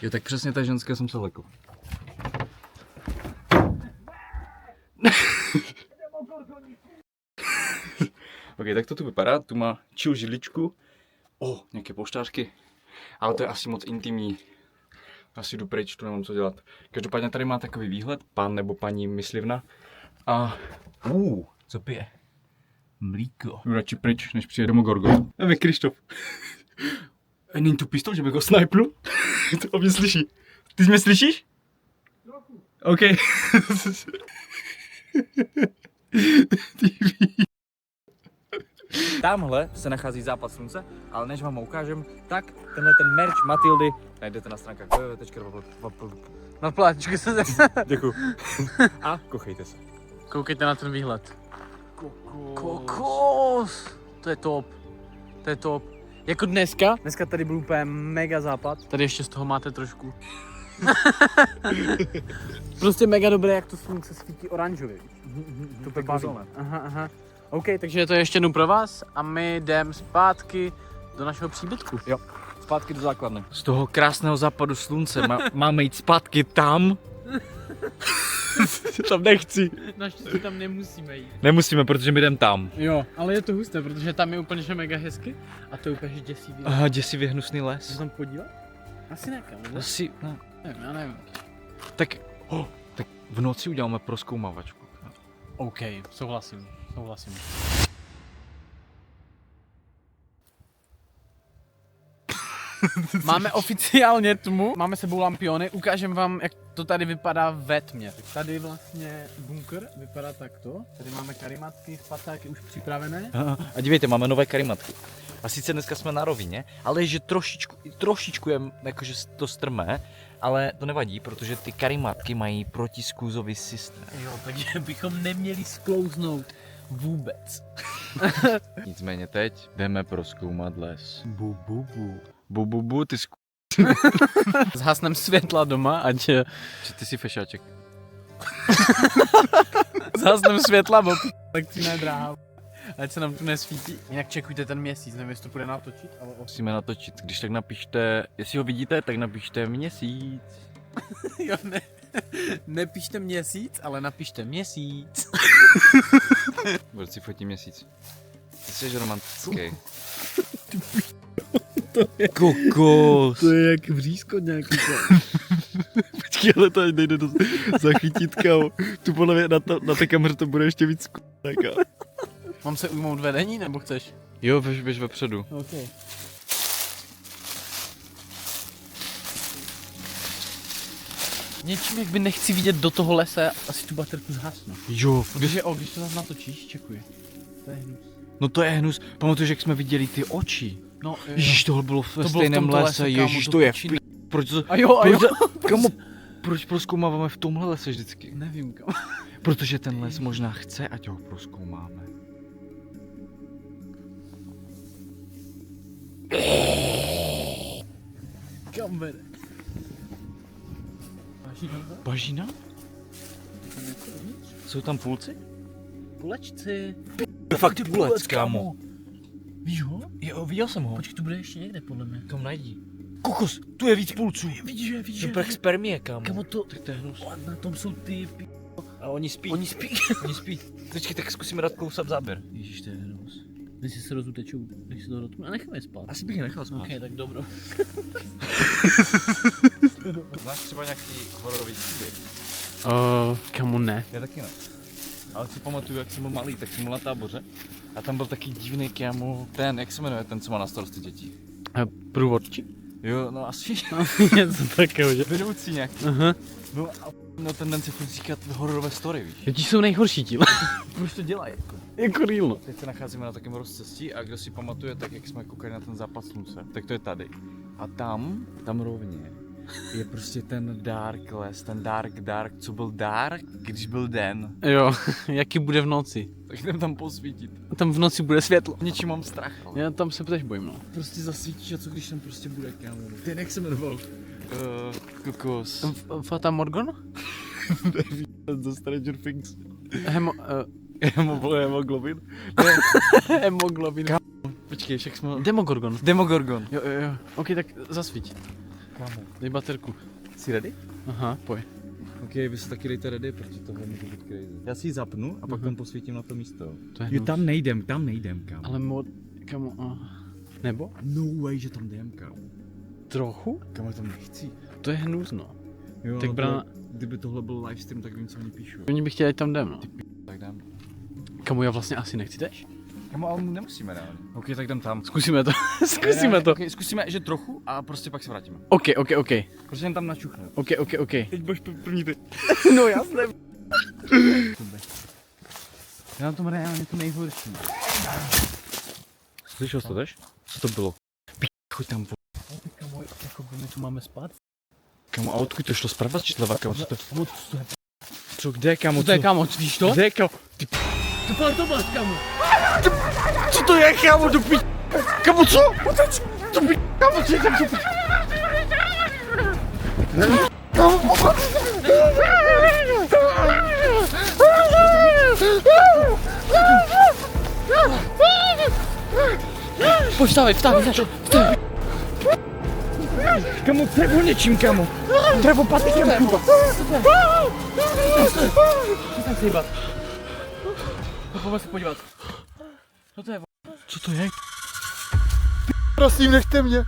Jo, tak přesně ta ženská jsem se lekl. Ok, tak to tu vypadá, tu má chill židličku. Nějaké poštářky. Ale to je asi moc intimní. Asi jdu pryč, tu nemám co dělat. Každopádně tady má takový výhled, pán nebo paní myslivna. A Co pije? Mlíko. Jdu radši pryč, než přijede Demogorgon. Jdeme, Krištof. Není tu pistol, že bych ho snipnul? To mě slyší. Ty mě slyšíš? OK. Tamhle se nachází západ slunce, ale než vám ho ukážem, tak tenhle ten merch Matildy najdete na stránkách Na pláčku se Děkuju. A kochejte se. Koukejte na ten výhled. Kokos. To je top. To je top. Jako dneska. Dneska tady byl úplně mega západ. Tady ještě z toho máte trošku. Prostě mega dobré, jak to slunce svítí oranžově. To baví. Aha. OK, takže to je ještě jednou pro vás a my jdeme zpátky do našeho příbytku. Jo, zpátky do základny. Z toho krásného západu slunce máme jít zpátky tam. Tam nechci. Naštěstí tam nemusíme jít. Nemusíme, protože my jdeme tam. Jo, ale je to husté, protože tam je úplně že mega hezky a to je úplně že děsivý. Aha, děsivě hnusný les. Jsi tam podívat? Asi ne, ne? Asi, ne. Nevím, já nevím. Tak v noci uděláme prozkoumávačku. OK, souhlasím. Máme oficiálně tmu, máme sebou lampiony, ukážem vám, jak to tady vypadá ve tmě. Tak tady vlastně bunkr vypadá takto, tady máme karimatky, spacáky už připravené. A dívejte, máme nové karimatky. A sice dneska jsme na rovině, ale že trošičku je jakože to strmé, ale to nevadí, protože ty karimatky mají protiskluzový systém. Jo, takže bychom neměli sklouznout vůbec. Nicméně teď jdeme prozkoumat les. Bu, ty Zhasnem světla doma, ať ty jsi fešáček. zhasnem světla, bo elektřina je drahá. Ať se nám tu nesvítí. Jinak čekujte ten měsíc, nevím, jestli to bude natočit, ale Musíme natočit, když tak napište, jestli ho vidíte, tak napište měsíc. Jo, ne. Nepište měsíc, ale napište měsíc. Bude si fotí měsíc. Ty jsi romantický. Kokos. To je jak vřízko nějaký. Počkej, ale to nejde zachytit, kámo. Tu podle mě na té kameře to bude ještě víc kámo. Mám se ujmout vedení, nebo chceš? Jo, běž vepředu. OK. Něčím, jak by nechci vidět do toho lesa, asi tu baterku zhasnu. Jo, Protože když to zase natočíš, čekuji. To je hnus. no to je hnus. Pamatuješ, jak jsme viděli ty oči? No, Ježíš, tohle bylo v bylo v stejném tomto lese, lese, kámo, ježíš, to to je pičiny. Proč to... A jo. Kamo, proč prozkoumáváme v tomhle lese vždycky? Nevím kam. Protože ten les možná chce, ať ho prozkoumáme. Kam vede? Bažina? Jsou tam půlci? Pulečci. Fakt ty půlec, kámo. Víš ho? Jo, viděl jsem ho. Počkej, tu bude ještě někde, podle mě. Kam najdi. Kokos, tu je víc půlců. Vidíš, To je jak spermie, kámo. Kámo, to... Tak to je hnus. Na tom jsou ty A oni spí. Oni spí. Oni spí. Počkej, tak zkusíme dát kousat záběr. Ježíš, to je hnus. Když si se rozutečou, když se to dotknu a necháme je spát. Asi bych je nechal spát. OK, tak dobro. Máš třeba nějaký hororový příběh? Kamu ne. Já taky ne. Ale si pamatuju, jak jsem byl malý, tak jsem byl na táboře. A tam byl taky divný kámo, ten, jak se jmenuje, ten, co má na starosti dětí? Průvodčí? Jo, no asi. Něco takového, že? Vedoucí nějaký. Aha. No a měl tendenci furt říkat hororové story, víš? Ti jsou nejhorší ti. Proč to dělají? Jako real, no. Teď se nacházíme na takovém rozcestí a kdo si pamatuje, tak jak jsme koukali na ten západ slunce, tak to je tady. A tam rovně je prostě ten dark les, ten dark, co byl dark, když byl den. Jo, jaký bude v noci. Tak jdem tam posvítit. Tam v noci bude světlo. Něčím mám strach, ale. Já tam se tež bojím, no. Prostě zasvítíš a co když tam prostě bude, kámo. Ten jak se jmenoval? Kokos. Fata Morgan? The Stranger Things. Hemoglobin. Hemoglobin. Počkej, však jsme... Demogorgon. Demogorgon. Jo. OK, tak zasvíť. Kámo. Dej baterku. Jsi ready? Aha, pojď. Ok, vy se taky dejte ready, protože tohle může být crazy. Já si ji zapnu a pak tam posvítím na to místo. To je Jo, hnus. tam nejdem, kámo. Ale kamo, nebo? No way, že tam jdem, kámo. Trochu? Kámo, tam nechci. To je hnus, no. Jo, Tak no brana... kdyby tohle byl livestream, tak vím, co oni píšou. Oni by chtěli, ať tam jdem, no. Tak jdem. Kamu, já vlastně asi nechci tež. Kamo, ale nemusíme reálně. Ok, tak jdem tam. Zkusíme to. Zkusíme to. Okay, zkusíme, že trochu a prostě pak se vrátíme. OK. Prostě jen tam načuchnout. OK. Teď budeš první ty. No jasné. Já na tom reálně to nejhorší. Slyšel jsi to tež? Co to bylo? Choď tam. Kamo, jako my tu máme spát? Kamo, a odkud to šlo? Zprava či zleva, kamo? Co, kde, kamo? To je kamo, víš to? Kde, kamo? To byl kamo. Co to je, kamo? Do pi... Kamo, co? To pi... Kamo, co je tam? Pojď, vstávej. Kamo, trebu něčím, kamo. Trebu patikem, kuba. Přestaň se hýbat. Pojďme se podívat. Co to je? Co to je? Prosím, nechte mě.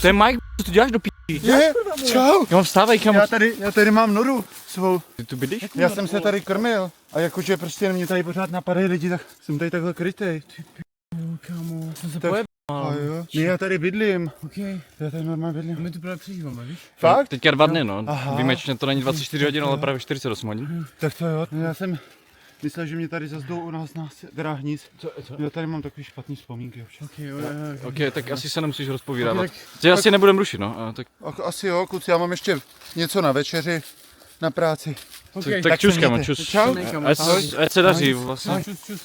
To je Mike, co ty děláš do pi... Je, čau. Kamo, vstávej, kamo. Já tady mám noru svou. Ty tu bydlíš? Já jsem se tady krmil. A jakože prostě mě tady pořád napadají lidi, tak jsem tady takhle krytej. Kamo, jsem se Tak- pojebal. A jo. Ne, já tady bydlím. Okay. Já tady normálně bydlím. My tu právě přežíváme, víš? Fakt? Teďka 2 dny, no. Aha. Výjimečně to není 24 hodin, ale právě 48 hodin. Tak to jo. Já jsem myslel, že mě tady zase jdou u nás na dráhnic. Co? Já tady mám takový špatný vzpomínky občas. Ok, tak asi se nemusíš rozpovídávat. Tě asi nebudem rušit, no. A tak Asi jo, kluci, já mám ještě něco na večeři, na práci. Okay. tak Tak čus, se kamo, mějte. čus. Čau. Ať se daří, vlastně. Čus.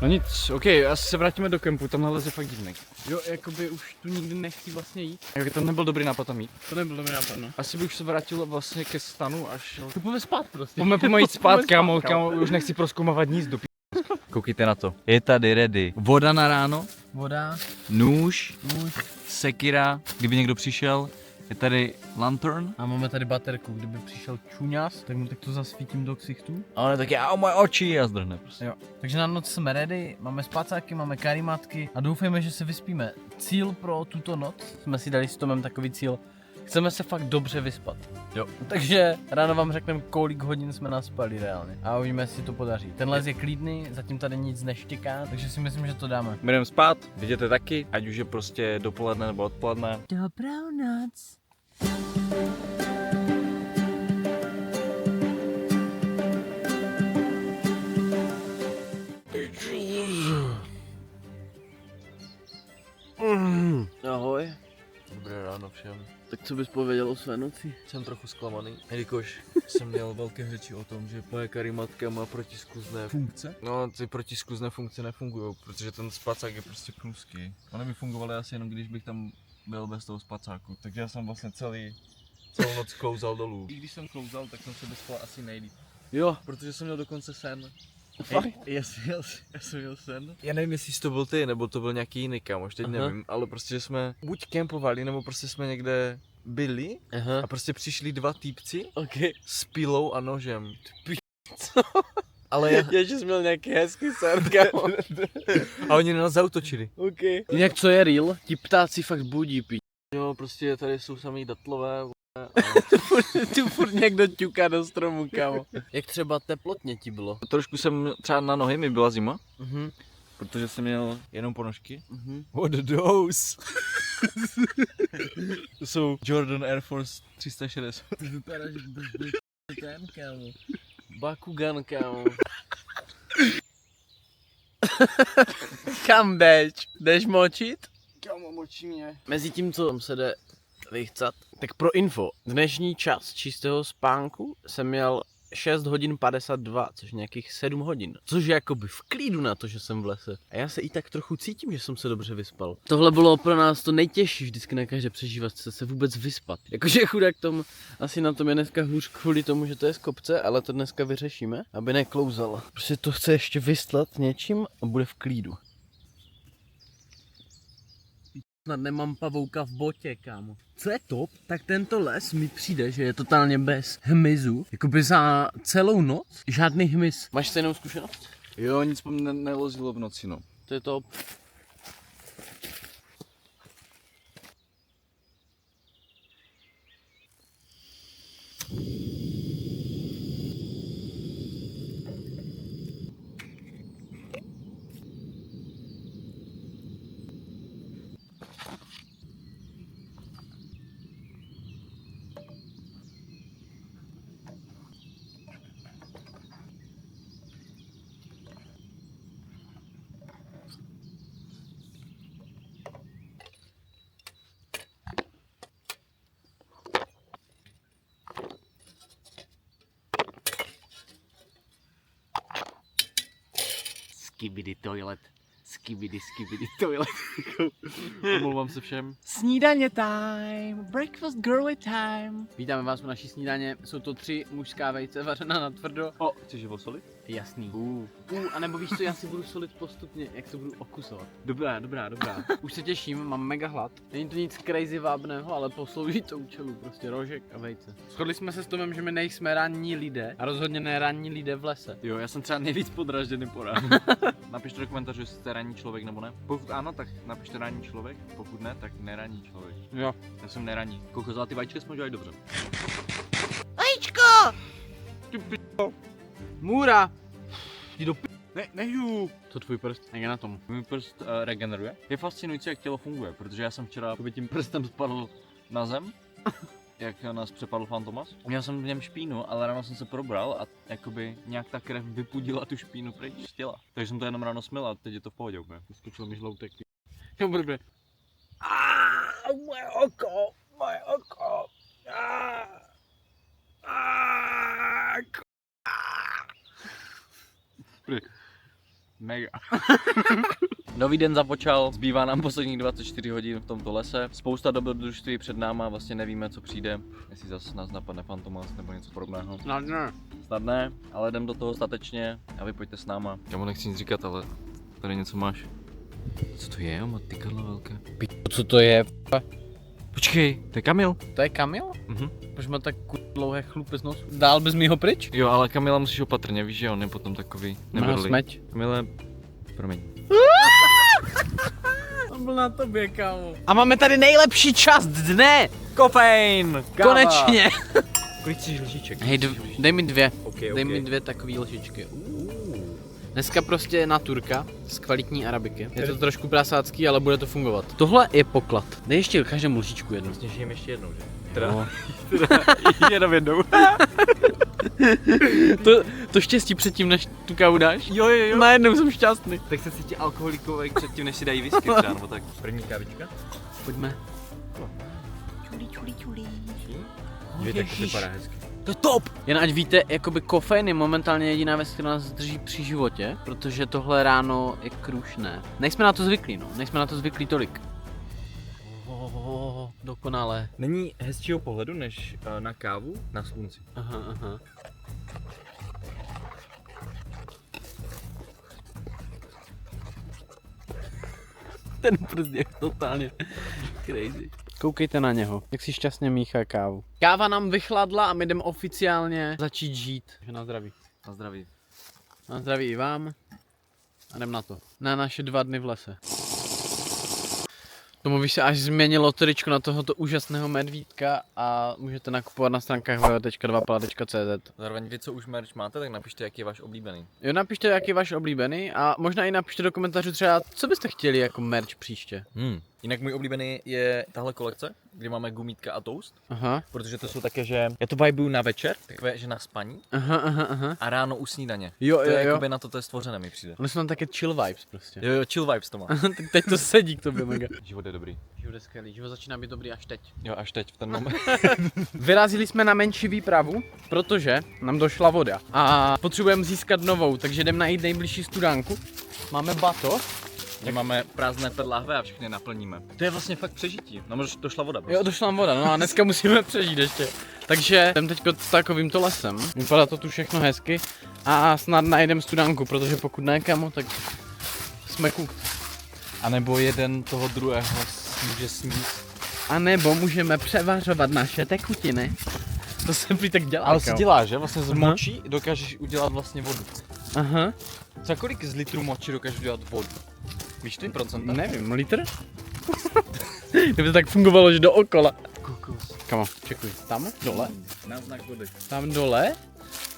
No nic, ok, asi se vrátíme do kempu, tamhle les je fakt divný. Jo, jakoby už tu nikdy nechci vlastně jít. Jak to nebyl dobrý nápad tam jít. To nebyl dobrý nápad, no. Asi bych se vrátil vlastně ke stanu až... To půjdeme spát prostě. Pojďme jít spát, kámo, už nechci prozkoumávat nic do p***. Koukejte na to. Je tady ready. Voda na ráno, Voda, nůž, sekira, kdyby někdo přišel. Je tady lantern. a máme tady baterku, kdyby přišel čuňas, tak mu tak to zasvítím do ksichtu. A on je taky, a moje oči a zdrhne prostě. Jo. Takže na noc jsme ready, máme spacáky, máme karimatky a doufejme, že se vyspíme. Cíl pro tuto noc, jsme si dali s Tomem takový cíl, chceme se fakt dobře vyspat. Jo. Takže ráno vám řekneme, kolik hodin jsme naspali reálně a uvidíme, jestli to podaří. Ten les je klidný, zatím tady nic neštěká, takže si myslím, že to dáme. My jdeme spát, vidíte taky, ať už je prostě dopoledne nebo odpoledne. Dobrou noc. Ahoj. Dobré ráno všem. Tak co bys pověděl o své noci? Jsem trochu zklamaný, jelikož jsem měl velké řeči o tom, že moje karimatka má protiskluzné funkce. No, ty protiskluzné funkce nefungují, protože ten spacák je prostě pruský. One by fungovaly asi jenom, když bych tam byl bez toho spacáku. Takže já jsem vlastně celou noc klouzal dolů. I když jsem klouzal, tak jsem se vyspal asi nejlíp. Jo, protože jsem měl dokonce sen. Fakt? Já jsem měl sen. Já nevím, jestli jsi to byl ty, nebo to byl nějaký jiný kamoš, teď nevím, ale prostě jsme buď kempovali, nebo prostě jsme někde byli a prostě přišli 2 týpci s pilou a nožem. Co? Ale já že jsi měl nějaký hezký sen, kámo. A oni na nás zautočili. Jinak co je real, ti ptáci fakt budí, pí. Jo, prostě tady jsou samý datlové. Tu furt někdo ťuká do stromu, kámo. Jak třeba teplotně ti bylo? Trošku jsem třeba na nohy, mi byla zima, protože jsem měl jenom ponožky. What are those? To jsou Jordan Air Force 360. To vypadá, že byl ten, kámo. Bakugan, kámo. Kam jdeš? Jdeš močit? Kámo, močí mě. Mezi tím, co se jde vychcat, tak pro info, dnešní čas čistého spánku jsem měl 6 hodin 52, což nějakých 7 hodin. Což je jakoby v klidu na to, že jsem v lese. A já se i tak trochu cítím, že jsem se dobře vyspal. Tohle bylo pro nás to nejtěžší vždycky na každé přežívatce se vůbec vyspat. Jakože chudák Tom asi na tom je dneska hůř kvůli tomu, že to je z kopce, ale to dneska vyřešíme, aby neklouzal. Prostě to chce ještě vystlat něčím a bude v klidu. Snad nemám pavouka v botě, kámo. Co je top, tak tento les mi přijde, že je totálně bez hmyzu. Jakoby za celou noc žádný hmyz. Máš stejnou zkušenost? Jo, nic po mně nelozilo v noci, no. To je top. Skibidi toilet. Skibidi toilet. Omlouvám se všem. Snídaně time, breakfast girly time. Vítáme vás u naší snídaně, jsou to 3 mužská vejce vařená na tvrdo. O, chceš ho solit? Jasný. Anebo víš co, já si budu solit postupně, jak to budu okusovat. Dobrá. Už se těším, mám mega hlad. Není to nic crazy vábného, ale poslouží to účelu, prostě rožek a vejce. Shodli jsme se s Tomem, že my nejsme ranní lidé a rozhodně ne ranní lidé v lese. Jo, já jsem třeba nejvíc podražděný po ránu. Napište do komentářů, jestli jste ranní člověk nebo ne. Pokud ano, tak napište ranní člověk, pokud ne, tak neranní člověk. Jo. Já jsem neranní. Koukos, ty vajíčka jsme udělali dobře. Vajíčko! Můra! Jdi do nežu. To tvůj prst, jak je na tom? Můj prst regeneruje. Je fascinující, jak tělo funguje, protože já jsem včera tím prstem spadl na zem. Jak nás přepadl Fantomas. Měl jsem v něm špínu, ale ráno jsem se probral a jakoby nějak ta krev vypudila tu špínu pryč z těla. Takže jsem to jenom ráno smyl a teď je to v pohodě úplně. Vyskočil mi žloutek. Jo, blbě. Moje oko. Mega. Nový den započal, zbývá nám posledních 24 hodin v tomto lese. Spousta dobrodružství před náma, vlastně nevíme, co přijde. Jestli zase nás napadne Fantomas nebo něco podobného. Snad ne, ale jdem do toho statečně a vy pojďte s náma. Já mu nechci nic říkat, ale tady něco máš. Co to je, má ty kadla velké? Co to je? Počkej, to je Kamil. To je Kamil? Mhm. Proč má tak dlouhé chlupy z nosu? Dál bys mi ho pryč? Jo, ale Kamila musíš opatrně, víš, že on je potom takový Má nevedlý. smeť. Kamile, promiň. On byl na tobě, kámo. A máme tady nejlepší část dne! Kofein! Konečně! Kolik chceš lžiček? Hej, dej mi 2. Okay, Dej mi 2 takový lžičky. Dneska prostě je naturka z kvalitní arabiky. Je to trošku prasácký, ale bude to fungovat. Tohle je poklad. Dej ještě každému lžičku jednu. Vlastně žijem ještě jednou, že? No. Jenom jednou. To štěstí předtím, než tu kávu dáš? Jo. Najednou jsem šťastný. Tak se cítí alkoholikové předtím, než si dají whisky třeba, nebo tak. První kávička? Pojďme. Čuli. Dívejte, jak to vypadá hezky. To je top! Jen ať víte, jakoby kofein je momentálně jediná věc, která nás drží při životě, protože tohle ráno je krušné. Nejsme na to zvyklí, no. Nejsme na to zvyklí tolik. Dokonale. Není hezčího pohledu, než na kávu na slunci. Aha. Ten prst je totálně crazy. Koukejte na něho, jak si šťastně míchá kávu. Káva nám vychladla a my jdeme oficiálně začít žít. Na zdraví. Na zdraví. Na zdraví i vám. A jdem na to. Na naše 2 dny v lese. Tomu se až změnilo tričko na tohoto úžasného medvídka a můžete nakupovat na stránkách www.dvapala.cz. Zároveň vy, co už merch máte, tak napište, jaký je váš oblíbený. Jo, napište, jaký je váš oblíbený a možná i napište do komentářů třeba, co byste chtěli jako merch příště. Jinak můj oblíbený je tahle kolekce, kdy máme gumítka a toast, Aha. protože to jsou také, že já to vibuju na večer, takové, že na spaní Aha. a ráno u snídaně. Jo, to je jakoby na to je stvořené, mi přijde. Oni jsou tam také chill vibes prostě. Jo, chill vibes to má. Tak teď to sedí k tobě mega. Život je dobrý. Život je skvělý, život začíná být dobrý až teď. Jo, až teď, v ten moment. Vyrazili jsme na menší výpravu, protože nám došla voda a potřebujeme získat novou, takže jdeme najít nejbližší studánku. Máme bato. My máme prázdné lahve a všechny naplníme. To je vlastně fakt přežití. No možná došla voda. Prostě. Jo, došla nám voda, no a dneska musíme přežít ještě. Takže jdem teď takovýmto lesem. Vypadá to tu všechno hezky a snad najdem studánku, protože pokud ne, kamo, tak jsme cooked. A nebo jeden toho druhého může sníst. A nebo můžeme převařovat naše tekutiny. To se prý tak dělá. Ale se dělá, že? Vlastně z močí dokážeš udělat vlastně vodu. Aha. Za kolik z litru moči dokážeš udělat vodu? Víš ty procenta? Nevím, litr? Kdyby to tak fungovalo, že dookola. Kokos. Kamo, čekuj. Tam dole? Na znak vody. Tam dole?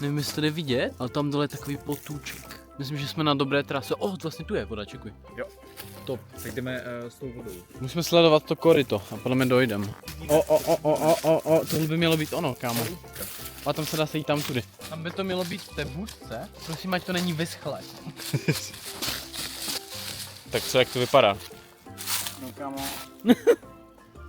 Nevím, jestli to jde vidět, ale tam dole je takový potůček. Myslím, že jsme na dobré trase. Vlastně tu je voda, čekuj. Top, tak jdeme s tou vodou. Musíme sledovat to koryto a podle mě dojdem. Tohle by mělo být ono, kámo. A tam se dá sejít tam tudy. Tam by to mělo být v té budce. Prosím, ať to není vyschlé. Tak co, jak to vypadá? No kámo.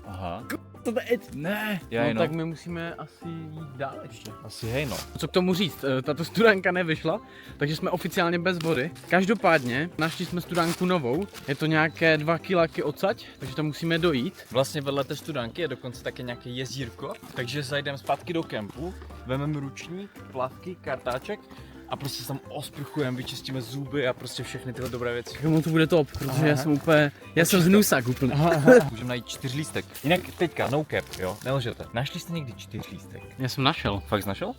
Aha. To je Ne. No tak my musíme asi jít dál ještě. Asi hej no. Co k tomu říct, tato studenka nevyšla, takže jsme oficiálně bez vody. Každopádně našli jsme studánku novou, je to nějaké 2 kiláky odsaď, takže tam musíme dojít. Vlastně vedle té studánky je dokonce také nějaké jezírko, takže zajdeme zpátky do kempu, vezmeme ručník, plavky, kartáček a prostě se tam osprchujeme, vyčistíme zuby a prostě všechny tyhle dobré věci. Komu to bude top, protože já jsem hnusák úplně. Můžeme najít 4 lístek. Jinak teďka, no cap, jo, nelžete. Našli jste někdy 4 lístek? Já jsem našel. Fakt jsi našel?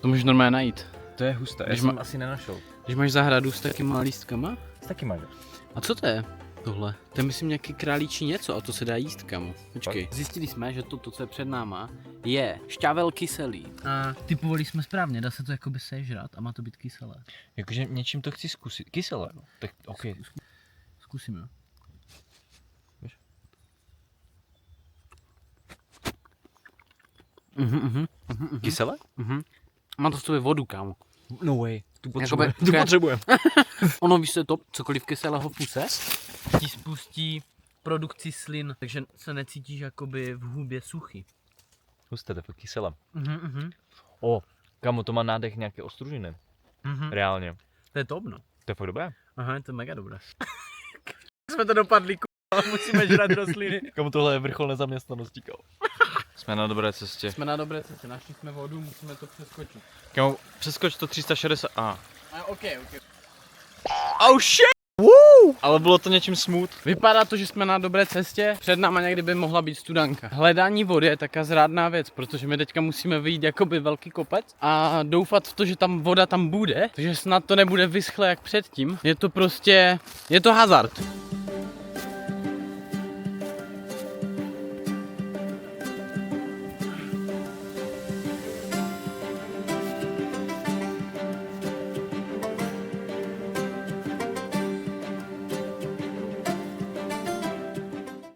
To můžeš normálně najít. To je husté, já Když jsem ma- asi nenašel. Když máš zahradu s takýma lístkama. Taky máš. A co to je? Tohle. To je myslím nějaký králíčí něco a to se dá jíst, kamo. Počkej. Zjistili jsme, že toto, co je před náma, je šťavel kyselý. A typovali jsme správně, dá se to jakoby sežrat a má to být kyselé. Jakože něčím to chci zkusit. Kyselé, no. Tak ok. Zkusíme. Kyselé? Má to v sobě vodu, kámo. No way. Tu Jakoby- potřebujeme. Ono, víš, co je to, cokoliv kyselého v puse, ti spustí produkci slin, takže se necítíš jakoby v hubě suchy. Husté, to je fakt kyselé. O, kamo, to má nádech nějaké ostružiny. Reálně. To je top, no. To je fakt dobré. Aha, to je mega dobré. Jsme to dopadli, ale musíme žrat rostliny. Kamo, tohle je vrchol nezaměstnanosti, kámo. Jsme na dobré cestě. Jsme na dobré cestě, našli jsme vodu, musíme to přeskočit. Kamo, přeskoč to 360. OK. Oh shit! Woo! Ale bylo to něčím smooth. Vypadá to, že jsme na dobré cestě, před náma někdy by mohla být studanka. Hledání vody je taká zrádná věc, protože my teďka musíme vyjít jakoby velký kopec a doufat v to, že tam voda tam bude, takže snad to nebude vyschlé jak předtím. Je to hazard.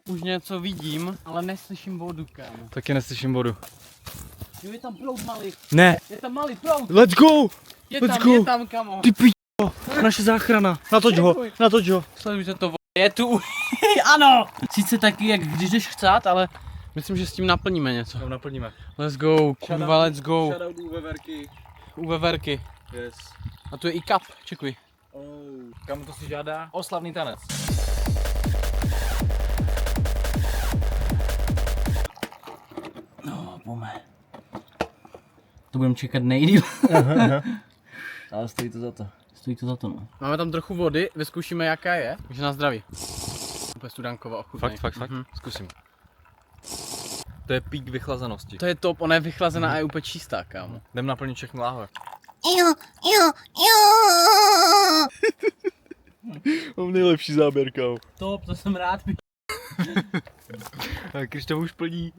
Už něco vidím, ale neslyším vodu, kámo. Taky neslyším vodu. Jo, je tam proud malý. Ne. Je tam malý proud. Let's go! Je tam, kamo. Ty naše záchrana. Natoč ho. Sledujte to, je tu. Ano! Sice taky, jak když jdeš chcát, ale myslím, že s tím naplníme něco. Tam naplníme. Let's go, kurva, let's go. Shoutout u veverky. U veverky. Yes. A tu je i kap, čekuj. Kam to si žádá? Oslavný tanec. No, pome. To budeme čekat nejdýl. Ale stojí to za to. Stojí to za to, no. Máme tam trochu vody, vyzkoušíme jaká je, takže na zdraví. Úplně studánková ochutnej. Fakt. Zkusím. To je pík vychlazenosti. To je top, ona je vychlazená a je úplně čistá, kámo. Jdem naplnit všechny láhve. Jo. Mám nejlepší záběr, kámo. Top, to jsem rád. Krištof už plní.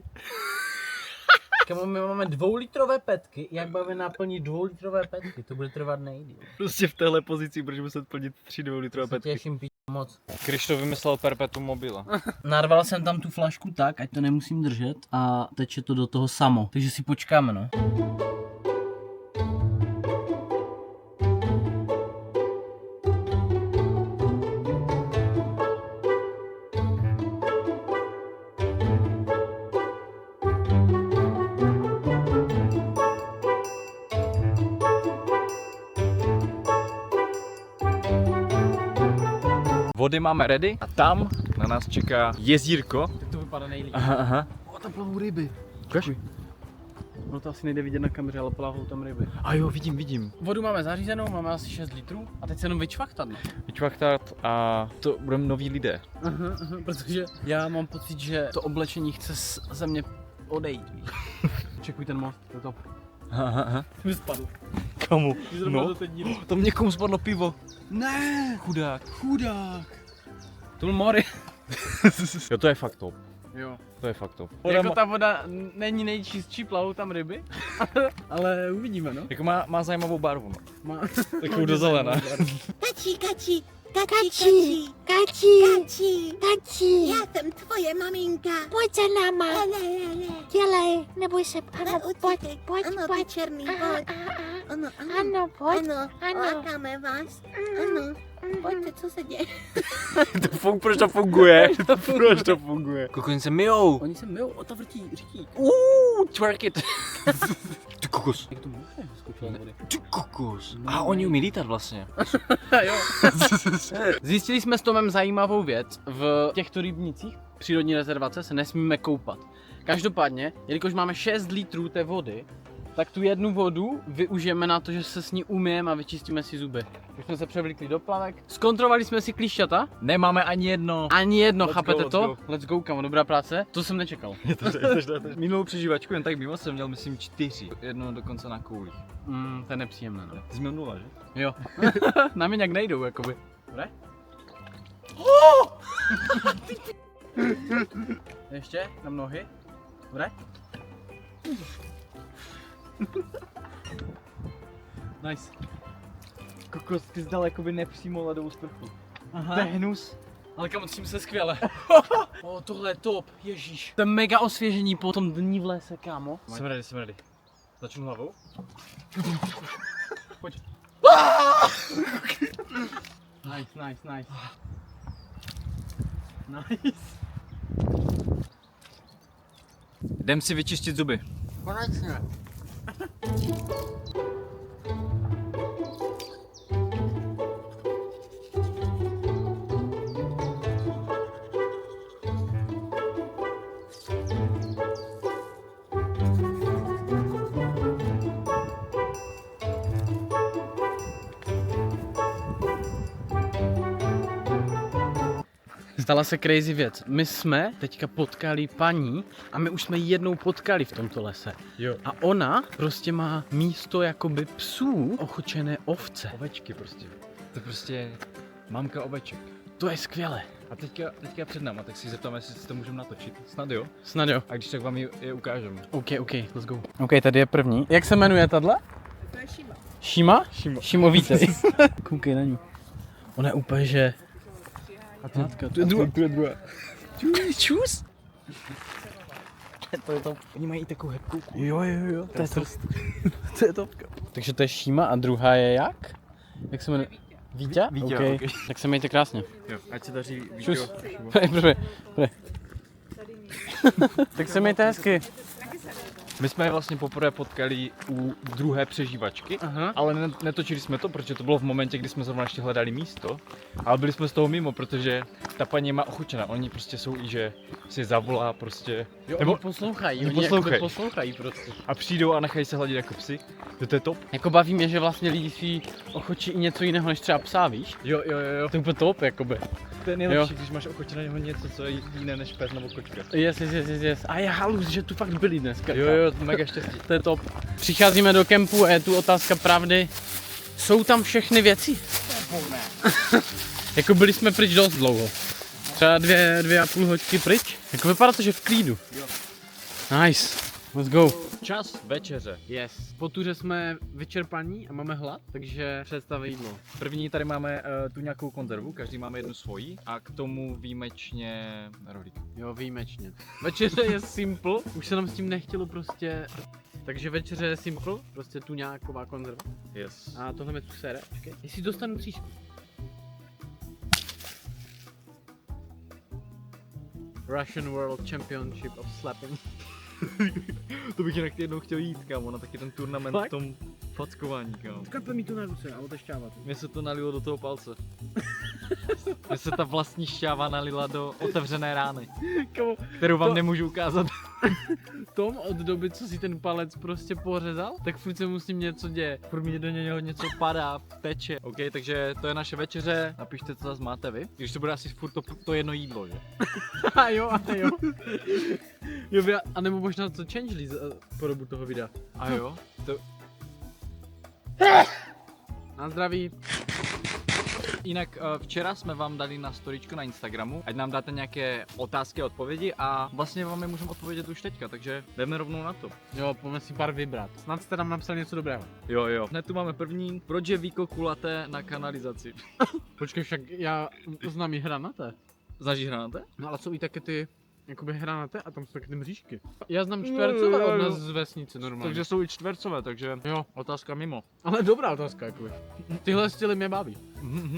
Kámo, my máme 2litrové petky, jak budeme naplnit 2litrové petky, to bude trvat nejdýl. Prostě v téhle pozici budeš muset plnit 3 2litrové Se petky. těším, moc. Krištof vymyslel perpetuum mobile. Narval jsem tam tu flašku tak, ať to nemusím držet a teče to do toho samo, takže si počkáme, no. Vody máme ready a tam na nás čeká jezírko. Tak to vypadá nejlíp. Aha. O, tam plavou ryby. Ukaž. No to asi nejde vidět na kameře, ale plavou tam ryby. A jo, vidím. Vodu máme zařízenou, máme asi 6 litrů a teď se jenom vyčvachtat, no. Vyčvachtat a to budeme noví lidé. Protože já mám pocit, že to oblečení chce ze mě odejít, víš. Čekuj ten most, to je top. Aha. Ty spadl. Komu? No. Tam někomu spadlo pivo. Ne, Chudák. chudák. To byl Mori. Jo, to je fakt top. Jo. To je fakt top. Jako ta voda není nejčistší, plavou tam ryby, ale uvidíme, no. Jako má zajímavou barvu, no. Má... Takovou do zelené. Kačí, kačí, kačí, kačí, kačí. Já jsem tvoje maminka. Pojď za náma. Dělej, neboj se. Ano, pojď. Ano, ty černý, pojď. Ano, pojď. Ano, lákáme vás. Ano, pojďte, co se děje? Proč to funguje? Proč to funguje? Kokoni se myjou. Oni se myjou, o to vrtí, říkí. Twerk it. Ty kokos. Jak to může skočila z vody? Ty kokos. A oni umí lítat vlastně. Jo. Zjistili jsme s Tomem zajímavou věc. V těchto rybnicích přírodní rezervace se nesmíme koupat. Každopádně, jelikož máme 6 litrů té vody, tak tu jednu vodu využijeme na to, že se s ní umyjeme a vyčistíme si zuby. Už jsme se převlíkli do plavek. Zkontrolovali jsme si klíšťata. Nemáme ani jedno. Ani jedno, Let's chápete go, to? let's Let's go, kamo, dobrá práce. To jsem nečekal. Minulou přežívačku jen tak mimo jsem měl myslím 4. Jedno dokonce na kouli. To je nepříjemné, no. Ty jsi měl 0, že? Jo. Na mě nějak nejdou, jakoby. Dobré? Ještě na nohy. Dobré? Nice. Kokos, ty jsi dal jakoby nepřímo ledovou sprchu. Aha. To je hnus. Ale kamo, cítím se skvěle. Tohle je top, ježíš. To je mega osvěžení po tom dní v lese, kámo. Jsem ready. Začnu hlavou. Pojď. Nice. Jdem si vyčistit zuby. Konečně. Stala se crazy věc. My jsme teďka potkali paní a my už jsme ji jednou potkali v tomto lese. Jo. A ona prostě má místo jakoby psů ochočené ovce. Ovečky prostě. To prostě mamka oveček. To je skvělé. A teďka před náma, tak si zeptáme, jestli si to můžeme natočit. Snad jo. Snad jo. A když tak vám je ukážeme. OK, let's go. OK, tady je první. Jak se jmenuje tahle? To je Šima. Šima? Šimo, vítej. Koukej na ní. Ona je úplně, že... A to je druhá. Čus? To je to. Oni mají i takovou hebkou. Jo. To je top. To je topka. Takže to je Šima a druhá je jak? Jak se jmenuje? Vítě? Vítě, OK. OK. Tak se mějte krásně. Jo, ať se daří Čus. Pojď. Tak se mějte hezky. My jsme je vlastně poprvé potkali u druhé přežívačky, Aha. ale netočili jsme to, protože to bylo v momentě, kdy jsme zrovna ještě hledali místo, ale byli jsme z toho mimo, protože ta paní má ochučená, oni prostě jsou i, že si zavolá prostě, Jo, nebo oni poslouchají, oni oni poslouchají. poslouchají prostě. a přijdou a nechají se hladit jako psy, to je top. Jako baví mě, že vlastně lidi si ochočí i něco jiného než třeba psa, víš? Jo. To je úplně top, jakoby. To je nejlepší, když máš ochočeného něco, co je jiné než pes nebo kočka. Yes. A je halus, že tu fakt byli dneska. Jo, mega štěstí. To je top. Přicházíme do kempu a je tu otázka pravdy. Jsou tam všechny věci? Jako byli jsme pryč dost dlouho. Třeba 2,5 hodiny pryč. Jako vypadá to, že v klidu. Nice. Let's go. Čas večeře. Yes. Po tuře jsme vyčerpaní a máme hlad, takže představ jídlo. První tady máme tu nějakou konzervu, každý máme jednu svoji a k tomu výjimečně rohlík. Jo, výjimečně. Večeře je simple, už se nám s tím nechtělo prostě. Takže večeře je simple, prostě tu nějaková konzerva. Yes. A tohle mi tu sere, počkej. Jestli dostanu tříšku. Russian World Championship of Slapping. To bych jinak jednou chtěl jít, kámo, na taky ten turnament Fakt? v tom fackování, kámo. Kape mi to na ruce a otešťává to. Mně se to nalilo do toho palce. Mně se ta vlastní šťáva nalila do otevřené rány, Kamo, kterou vám To- nemůžu ukázat. Tom od doby, co si ten palec prostě pořezal, tak furt se mu s ním něco děje. Furt mi do něho něco padá, teče. OK, takže to je naše večeře, napište, co zase máte vy. Když to bude asi furt to jedno jídlo, že? A jo. A nebo možná co changeli po dobu toho videa. A jo? To... Na zdraví. Jinak včera jsme vám dali na storičku na Instagramu, ať nám dáte nějaké otázky a odpovědi a vlastně vám je můžeme odpovědět už teďka, takže jdeme rovnou na to. Jo, pojďme si pár vybrat. Snad jste nám napsali něco dobrého. Jo. Hned tu máme první. Proč je víko kulaté na kanalizaci? Počkej, však já znám i hranaté. Znáš hranaté? No ale jsou i také ty jakoby hranaté a tam jsou taky ty mřížky. Já znám čtvercové od nás z vesnice normálně. Takže jsou i čtvercové, takže Jo, otázka mimo. ale dobrá otázka jakoby. Tyhle styly mě baví.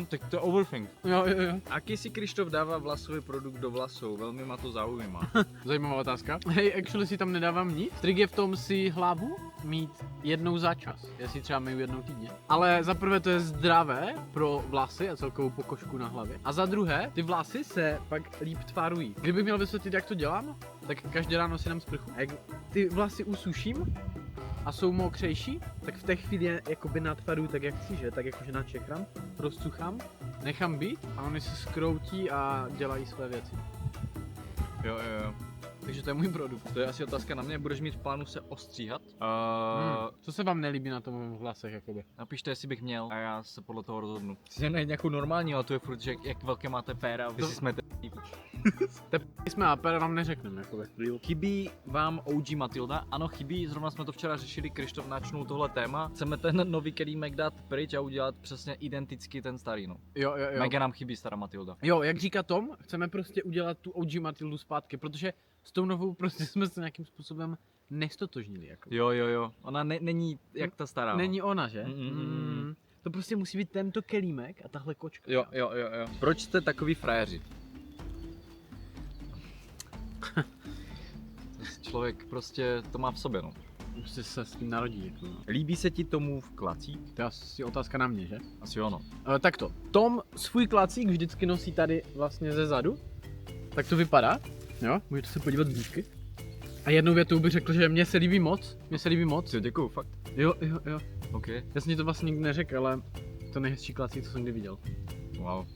Tak to je overthink. Jo. Aký si Krištof dává vlasový produkt do vlasů? Velmi má to zaujíma. Zajímavá otázka. Hej, actually si tam nedávám nic. Trik je v tom si hlavu mít jednou za čas. Já si třeba myju jednou týdně. Ale za prvé to je zdravé pro vlasy a celkovou pokožku na hlavě. A za druhé, ty vlasy se pak líp tvarují. Kdybych měl vysvětlit, jak to dělám, tak každé ráno si dám sprchu. A jak ty vlasy usuším a jsou mokřejší, tak v té chvíli je jakoby natvaruju tak jak chci, že? Tak jakože načekrám, rozcuchám, nechám být a oni se skroutí a dělají své věci. Jo. Takže to je můj produkt. To je asi otázka na mě. Budeš mít v plánu se ostříhat? Co se vám nelíbí na tom v vlasech jakoby? Napište, jestli bych měl a já se podle toho rozhodnu. Chci najít nějakou normální, ale to je furt, že jak velké máte péra, jestli jsme Jsme a per vám neřekneme jakoby. Chybí vám OG Matilda? Ano, chybí, zrovna jsme to včera řešili, Krištof načnul tohle téma. Chceme ten nový Kelímek dát pryč a udělat přesně identicky ten starý, no. Jo. Mega nám chybí stará Matilda. Jo, jak říká Tom, chceme prostě udělat tu OG Matildu zpátky, protože s tou novou prostě jsme se nějakým způsobem nestotožnili. Jako. Jo. Ona není jak ta stará. no. Není ona, že? To prostě musí být tento kelímek a tahle kočka. Jo. Proč jste takový frajeři? Člověk prostě to má v sobě, no. Prostě se s tím narodí. Jako, no. Líbí se ti tomu v klacík? To je asi otázka na mě, že? Asi jo, no. Takto, Tom svůj klacík vždycky nosí tady vlastně ze zadu. Tak to vypadá, jo? Můžete se podívat blížky. A jednou větou bych řekl, že mně se líbí moc. Jo, děkuju, fakt. Jo. OK. Já jsem ti to vlastně nikdy neřekl, ale to nejhezčí klacík, co jsem kdy viděl. Wow.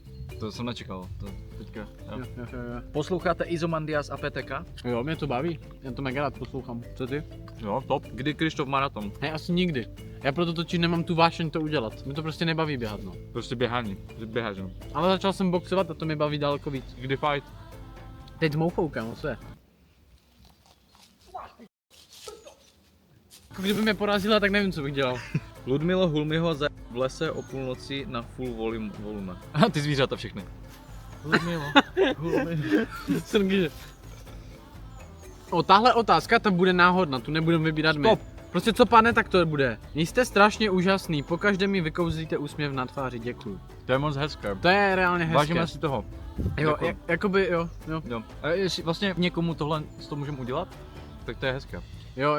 To jsem nečekal, to teďka. Jo. Jo. Posloucháte Izomandias a PTK? Jo, mě to baví. Já to mega rád poslouchám. Co ty? Jo, top. Kdy Krištof maraton? Ne, asi nikdy. Já proto totiž nemám tu vášeň to udělat. Mě to prostě nebaví běhat, no. Prostě běhání. Běháš, no. Ale začal jsem boxovat a to mi baví daleko víc. Kdy fight? Teď s mouchou, kámo, co je? Jako kdyby mě porazila, tak nevím, co bych dělal. Ludmilo Hulmiho v lese o půlnoci na full volume. A ty zvířata všechny. Ludmilo. Srngy. Tahle otázka, ta bude náhodná, tu nebudeme vybírat my. Stop. Prostě co pane, tak to bude. Jste strašně úžasný, pokaždé mi vykouzlíte úsměv na tváři, děkuju. To je moc hezké. To je reálně hezké. Vážíme si toho. Jo, jakoby jo. Jo. A jestli vlastně někomu tohle to můžeme udělat, tak to je hezké. Jo,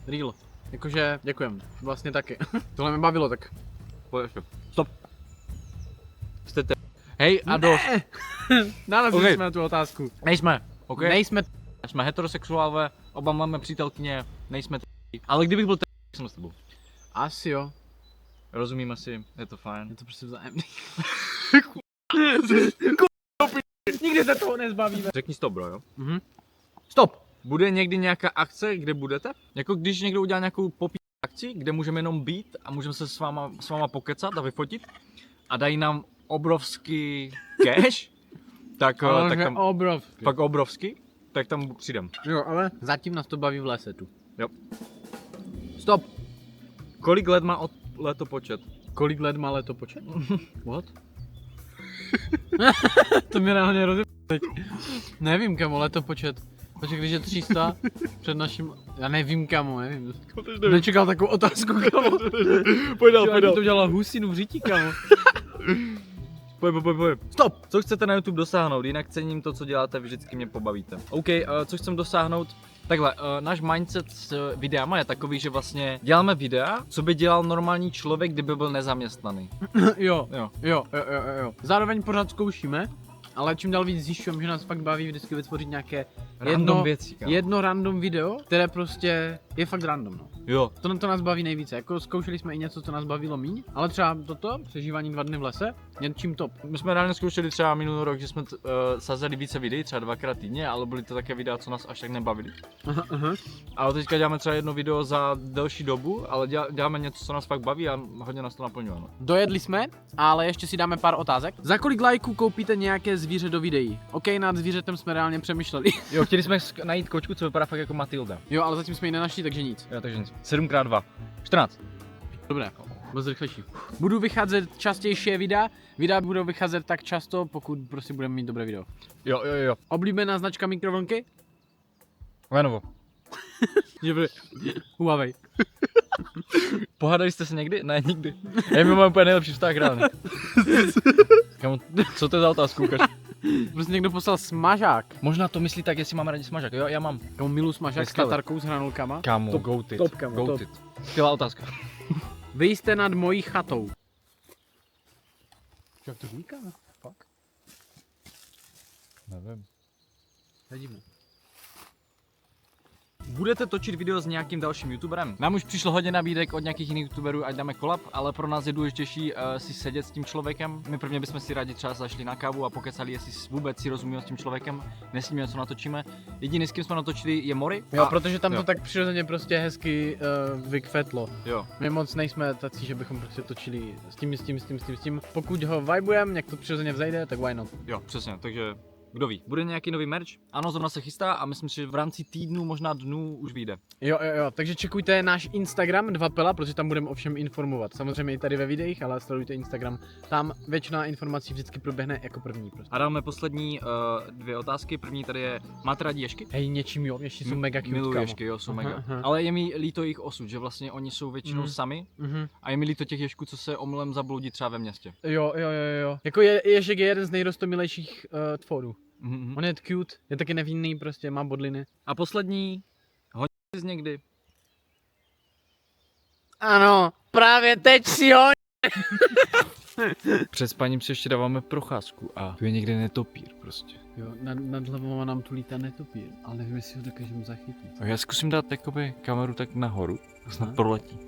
real. Jakože, děkujem, vlastně taky. Tohle mě bavilo, tak. Pojď ještě. Stop. Jste te... Hej, a dost. Nalezli Okay. jsme na tu otázku. Nejsme, ok? Nejsme. Jsme heterosexuálové, oba máme přítelkyně, nejsme ale kdybych byl jsem s tebou. Asi jo. Rozumíme si, je to fajn. Je to prostě vzájemný. Nikdy se toho nezbavíme. Řekni stop, bro, jo? Stop. Bude někdy nějaká akce, kde budete? Jako když někdo udělá nějakou akci, kde můžeme jenom být a můžeme se s váma pokecat a vyfotit a dají nám obrovský cash, tak tam obrovský. fakt obrovský, tak tam přijdem. Jo, ale zatím nás to baví v lese tu. Jo. Stop. Kolik let má letopočet? Kolik let má letopočet? What? To mě reálně teď. Nevím, kamo, letopočet. Takže když je 300 před naším... Já nevím, kamo, nevím. Nečekal takovou otázku, kamo. Pojď dál. To udělala husinu v řítí, kamo. Pojď. Stop! Co chcete na YouTube dosáhnout? Jinak cením to, co děláte, vždycky mě pobavíte. OK, co chcem dosáhnout? Takhle, náš mindset s videama je takový, že vlastně děláme videa, co by dělal normální člověk, kdyby byl nezaměstnaný. Jo. Zároveň pořád zkoušíme, ale čím dál víc zjišťujeme, že nás fakt baví vždycky vytvořit nějaké Random věcí, kámo. jedno random video, které prostě je fakt random, no. Jo. To nás baví nejvíce, jako zkoušeli jsme i něco, co nás bavilo míň, ale třeba toto, přežívání 2 dny v lese, je čím top. My jsme reálně zkoušeli třeba minulý rok, že jsme sázeli více videí, třeba 2krát týdně, ale byly to také videa, co nás až tak nebavili. Aha. Ale teďka děláme třeba jedno video za delší dobu, ale děláme něco, co nás fakt baví a hodně nás to naplňuje. No. Dojedli jsme, ale ještě si dáme pár otázek. Za kolik lajků koupíte nějaké zvíře do videí? OK, nad zvířetem jsme reálně přemýšleli. Jo, chtěli jsme najít kočku, co vypadá fakt jako Matilda. Jo, ale zatím jsme ji nenašli, takže nic. Jo, takže nic. 7x2. 14. Dobré, moc rychlejší. Budu vycházet častější videa. Videa budou vycházet tak často, pokud prostě budeme mít dobré video. Jo. Oblíbená značka mikrovlnky? Lenovo. Huawei. Pohádali jste se někdy? Ne, nikdy. Já mám úplně nejlepší vztah reálně. Kamu, co to je za otázku, ukaž? Prostě někdo poslal smažák. Možná to myslí tak, jestli máme rádi smažák. Jo, já mám. Kamu milu smažák s Skvělé. tatarkou s hranolkama. Kámo, Top, goated. top, kámo, goated. Skvělá otázka. Vy jste nad mojí chatou. Jak to říká? Fakt? Nevím. Vidíme. Budete točit video s nějakým dalším youtuberem? Nám už přišlo hodně nabídek od nějakých jiných youtuberů, ať dáme kolab, ale pro nás je důležitější si sedět s tím člověkem. My prvně bychom si rádi třeba zašli na kávu a pokecali, jestli vůbec si rozumíme s tím člověkem, nesníme, co natočíme. Jediný, s kým jsme natočili, je Mori. Jo, protože tam jo. to tak přirozeně prostě hezky vykvetlo. Jo. My moc nejsme tací, že bychom prostě točili s tím. Pokud ho vibujeme, jak to přirozeně vzejde, tak why not? Jo, přesně, takže kdo ví. Bude nějaký nový merch? Ano, zrovna se chystá a myslím si, že v rámci týdnu, možná dnů už vyjde. Jo, takže čekujte náš Instagram 2pela, protože tam budeme o všem informovat. Samozřejmě i tady ve videích, ale sledujte Instagram. Tam většina informací vždycky proběhne jako první prostě. A dáme poslední 2 otázky. První tady je, máte rádi ježky? Hej, něčím jo, ještě jsou mega cute, Miluji kámo. ježky, jo, jsou Aha, mega. aha. Ale je mi líto jejich osud, že vlastně oni jsou většinou sami a je mi líto těch ježků, co se omylem zabloudí třeba ve městě. Jo. Jako ježek je jeden z nejrostomilejších tvorů. Mhm. On je cute, je taky nevinný, prostě má bodliny. A poslední, hodně jsi někdy. Ano, právě teď si ho. Před spaním si ještě dáváme procházku a tu je někde netopír prostě. Jo, nad hlavou nám tu lítá netopír, ale nevím, jestli ho dokážeme zachytit. Tak já zkusím dát jakoby kameru tak nahoru, snad proletí.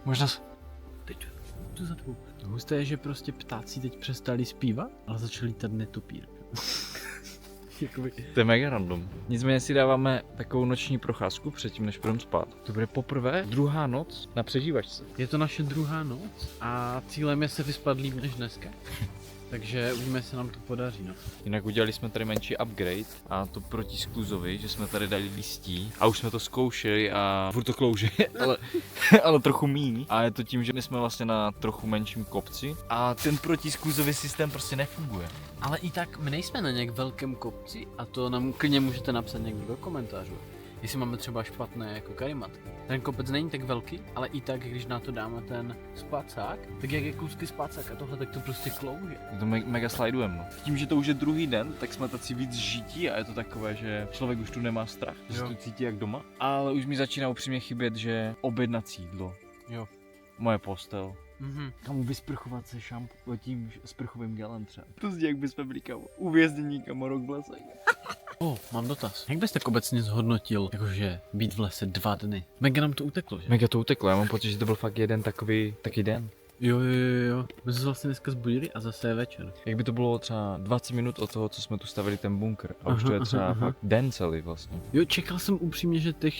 Možná se... Tu za tvou. Husté je, že prostě ptáci teď přestali zpívat, ale začali lítat netopír. Jakoby... To je mega random. Nicméně si dáváme takovou noční procházku předtím, než půjdeme spát. To bude poprvé druhá noc na přežívačce. Je to naše druhá noc a cílem je se vyspat líp než dneska. Takže uvidíme, jestli nám to podaří, no. Jinak udělali jsme tady menší upgrade a to proti skluzovi, že jsme tady dali listí a už jsme to zkoušeli a furt to klouže, ale trochu míň. A je to tím, že my jsme vlastně na trochu menším kopci a ten protiskluzový systém prostě nefunguje. Ale i tak my nejsme na nějak velkém kopci a to nám klidně můžete napsat někdo do komentářů. Jestli máme třeba špatné jako karimatky. Ten kopec není tak velký, ale i tak, když na to dáme ten spacák, tak jak je kusky spacák a tohle, tak to prostě klouže. To mega slidujeme, no. Tím, že to už je druhý den, tak jsme taci víc žití a je to takové, že člověk už tu nemá strach, že se tu cítí jak doma. Ale už mi začíná upřímně chybět, že objednat jídlo. Jo. Moje postel. Kamu vysprchovat se tím sprchovým gelem třeba. To zní, jak bychom byli kamo. Uvěznění kamo rok v lese. Mám dotaz. Jak byste obecně zhodnotil, jakože být v lese 2 dny? Mega nám to uteklo, že? Mega to uteklo, já mám pocit, že to byl fakt jeden takový den. Jo. My jsme se vlastně dneska zbudili a zase je večer. Jak by to bylo třeba 20 minut od toho, co jsme tu stavili ten bunkr. A už to je třeba fakt den celý vlastně. Jo, čekal jsem upřímně, že těch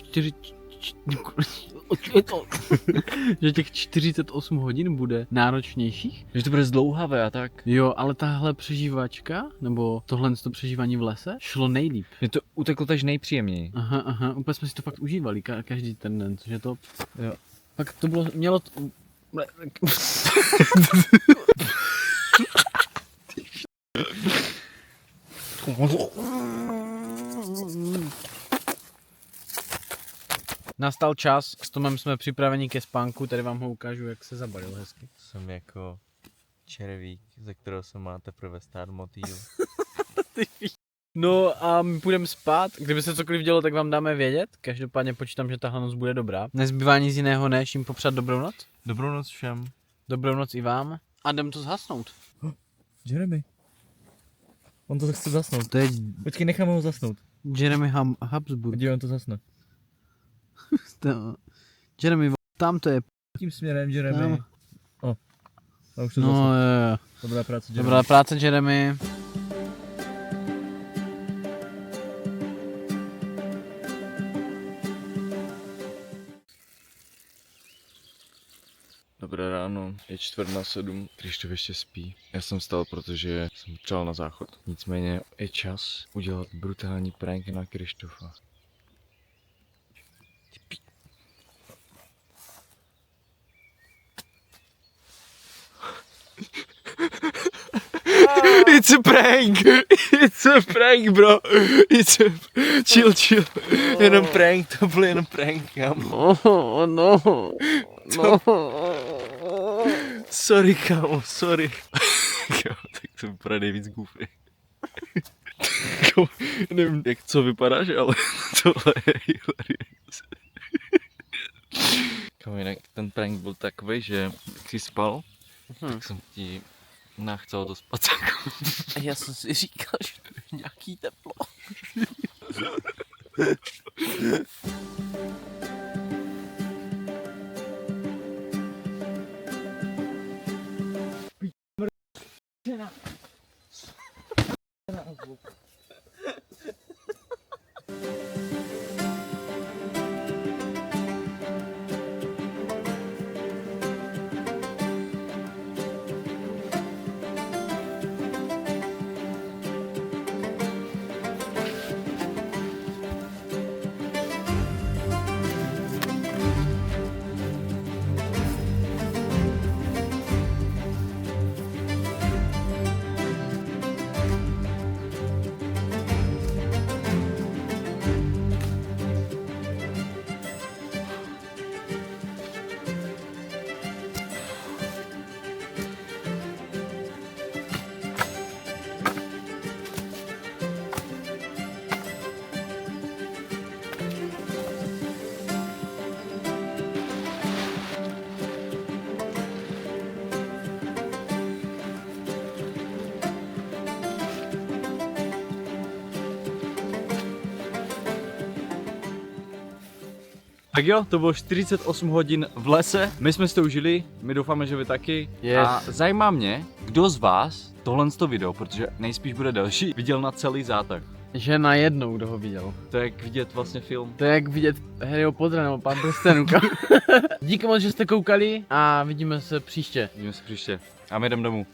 48 hodin bude náročnějších. Že to bude zdlouhavé a tak. Jo, ale tahle přežívačka, nebo tohle to přežívání v lese, šlo nejlíp. Že to uteklo takže nejpříjemněji. Aha, úplně jsme si to fakt užívali každý ten den, což je to... Jo. Fakt to bylo, mělo to... Nastal čas, s Tomem jsme připraveni ke spánku, tady vám ho ukážu, jak se zabalil hezky. Jsem jako červík, ze kterého se má teprve stát motýl. No a my půjdeme spát, kdyby se cokoliv dělo, tak vám dáme vědět. Každopádně počítám, že tahle noc bude dobrá. Nezbývá nic jiného, než jim popřát dobrou noc. Dobrou noc všem. Dobrou noc i vám. A jdem to zhasnout. Jeremy. On to chce zasnout. To je Počkej, necháme ho zasnout. Jeremy Habsburg. Podívej, on to zasne. Jeremy, tam to je. Tím směrem, Jeremy. Tam. A už to No, zasne. jo. Dobrá práce, Jeremy. Dobrá práce, Jeremy. Dobré ráno, je 6:45, Krištof ještě spí. Já jsem vstal, protože jsem potřeboval na záchod. Nicméně je čas udělat brutální prank na Krištofa. It's a prank! It's a prank, bro! It's a... Chill. Jenom prank, to byl jenom prank, kámo. No. Sorry, kámo, sorry. Kámo, tak to vypadá nejvíc goofy. Kámo, nevím, jak co vypadáš, ale tohle je hilarious. Kámo, jinak ten prank byl takový, že jak jsi spal, tak jsem ti nachcel do spacáku. Já jsem si říkal, že to je nějaký teplo. Tak jo, to bylo 48 hodin v lese, my jsme si to užili, my doufáme, že vy taky. Yes. A zajímá mě, kdo z vás tohle video, protože nejspíš bude delší, viděl na celý zátah. Že najednou, kdo ho viděl. To je jak vidět vlastně film. To je jak vidět Harryho Pottera nebo Pán prstenů. Díky moc, že jste koukali a vidíme se příště. Vidíme se příště. A my jdem domů.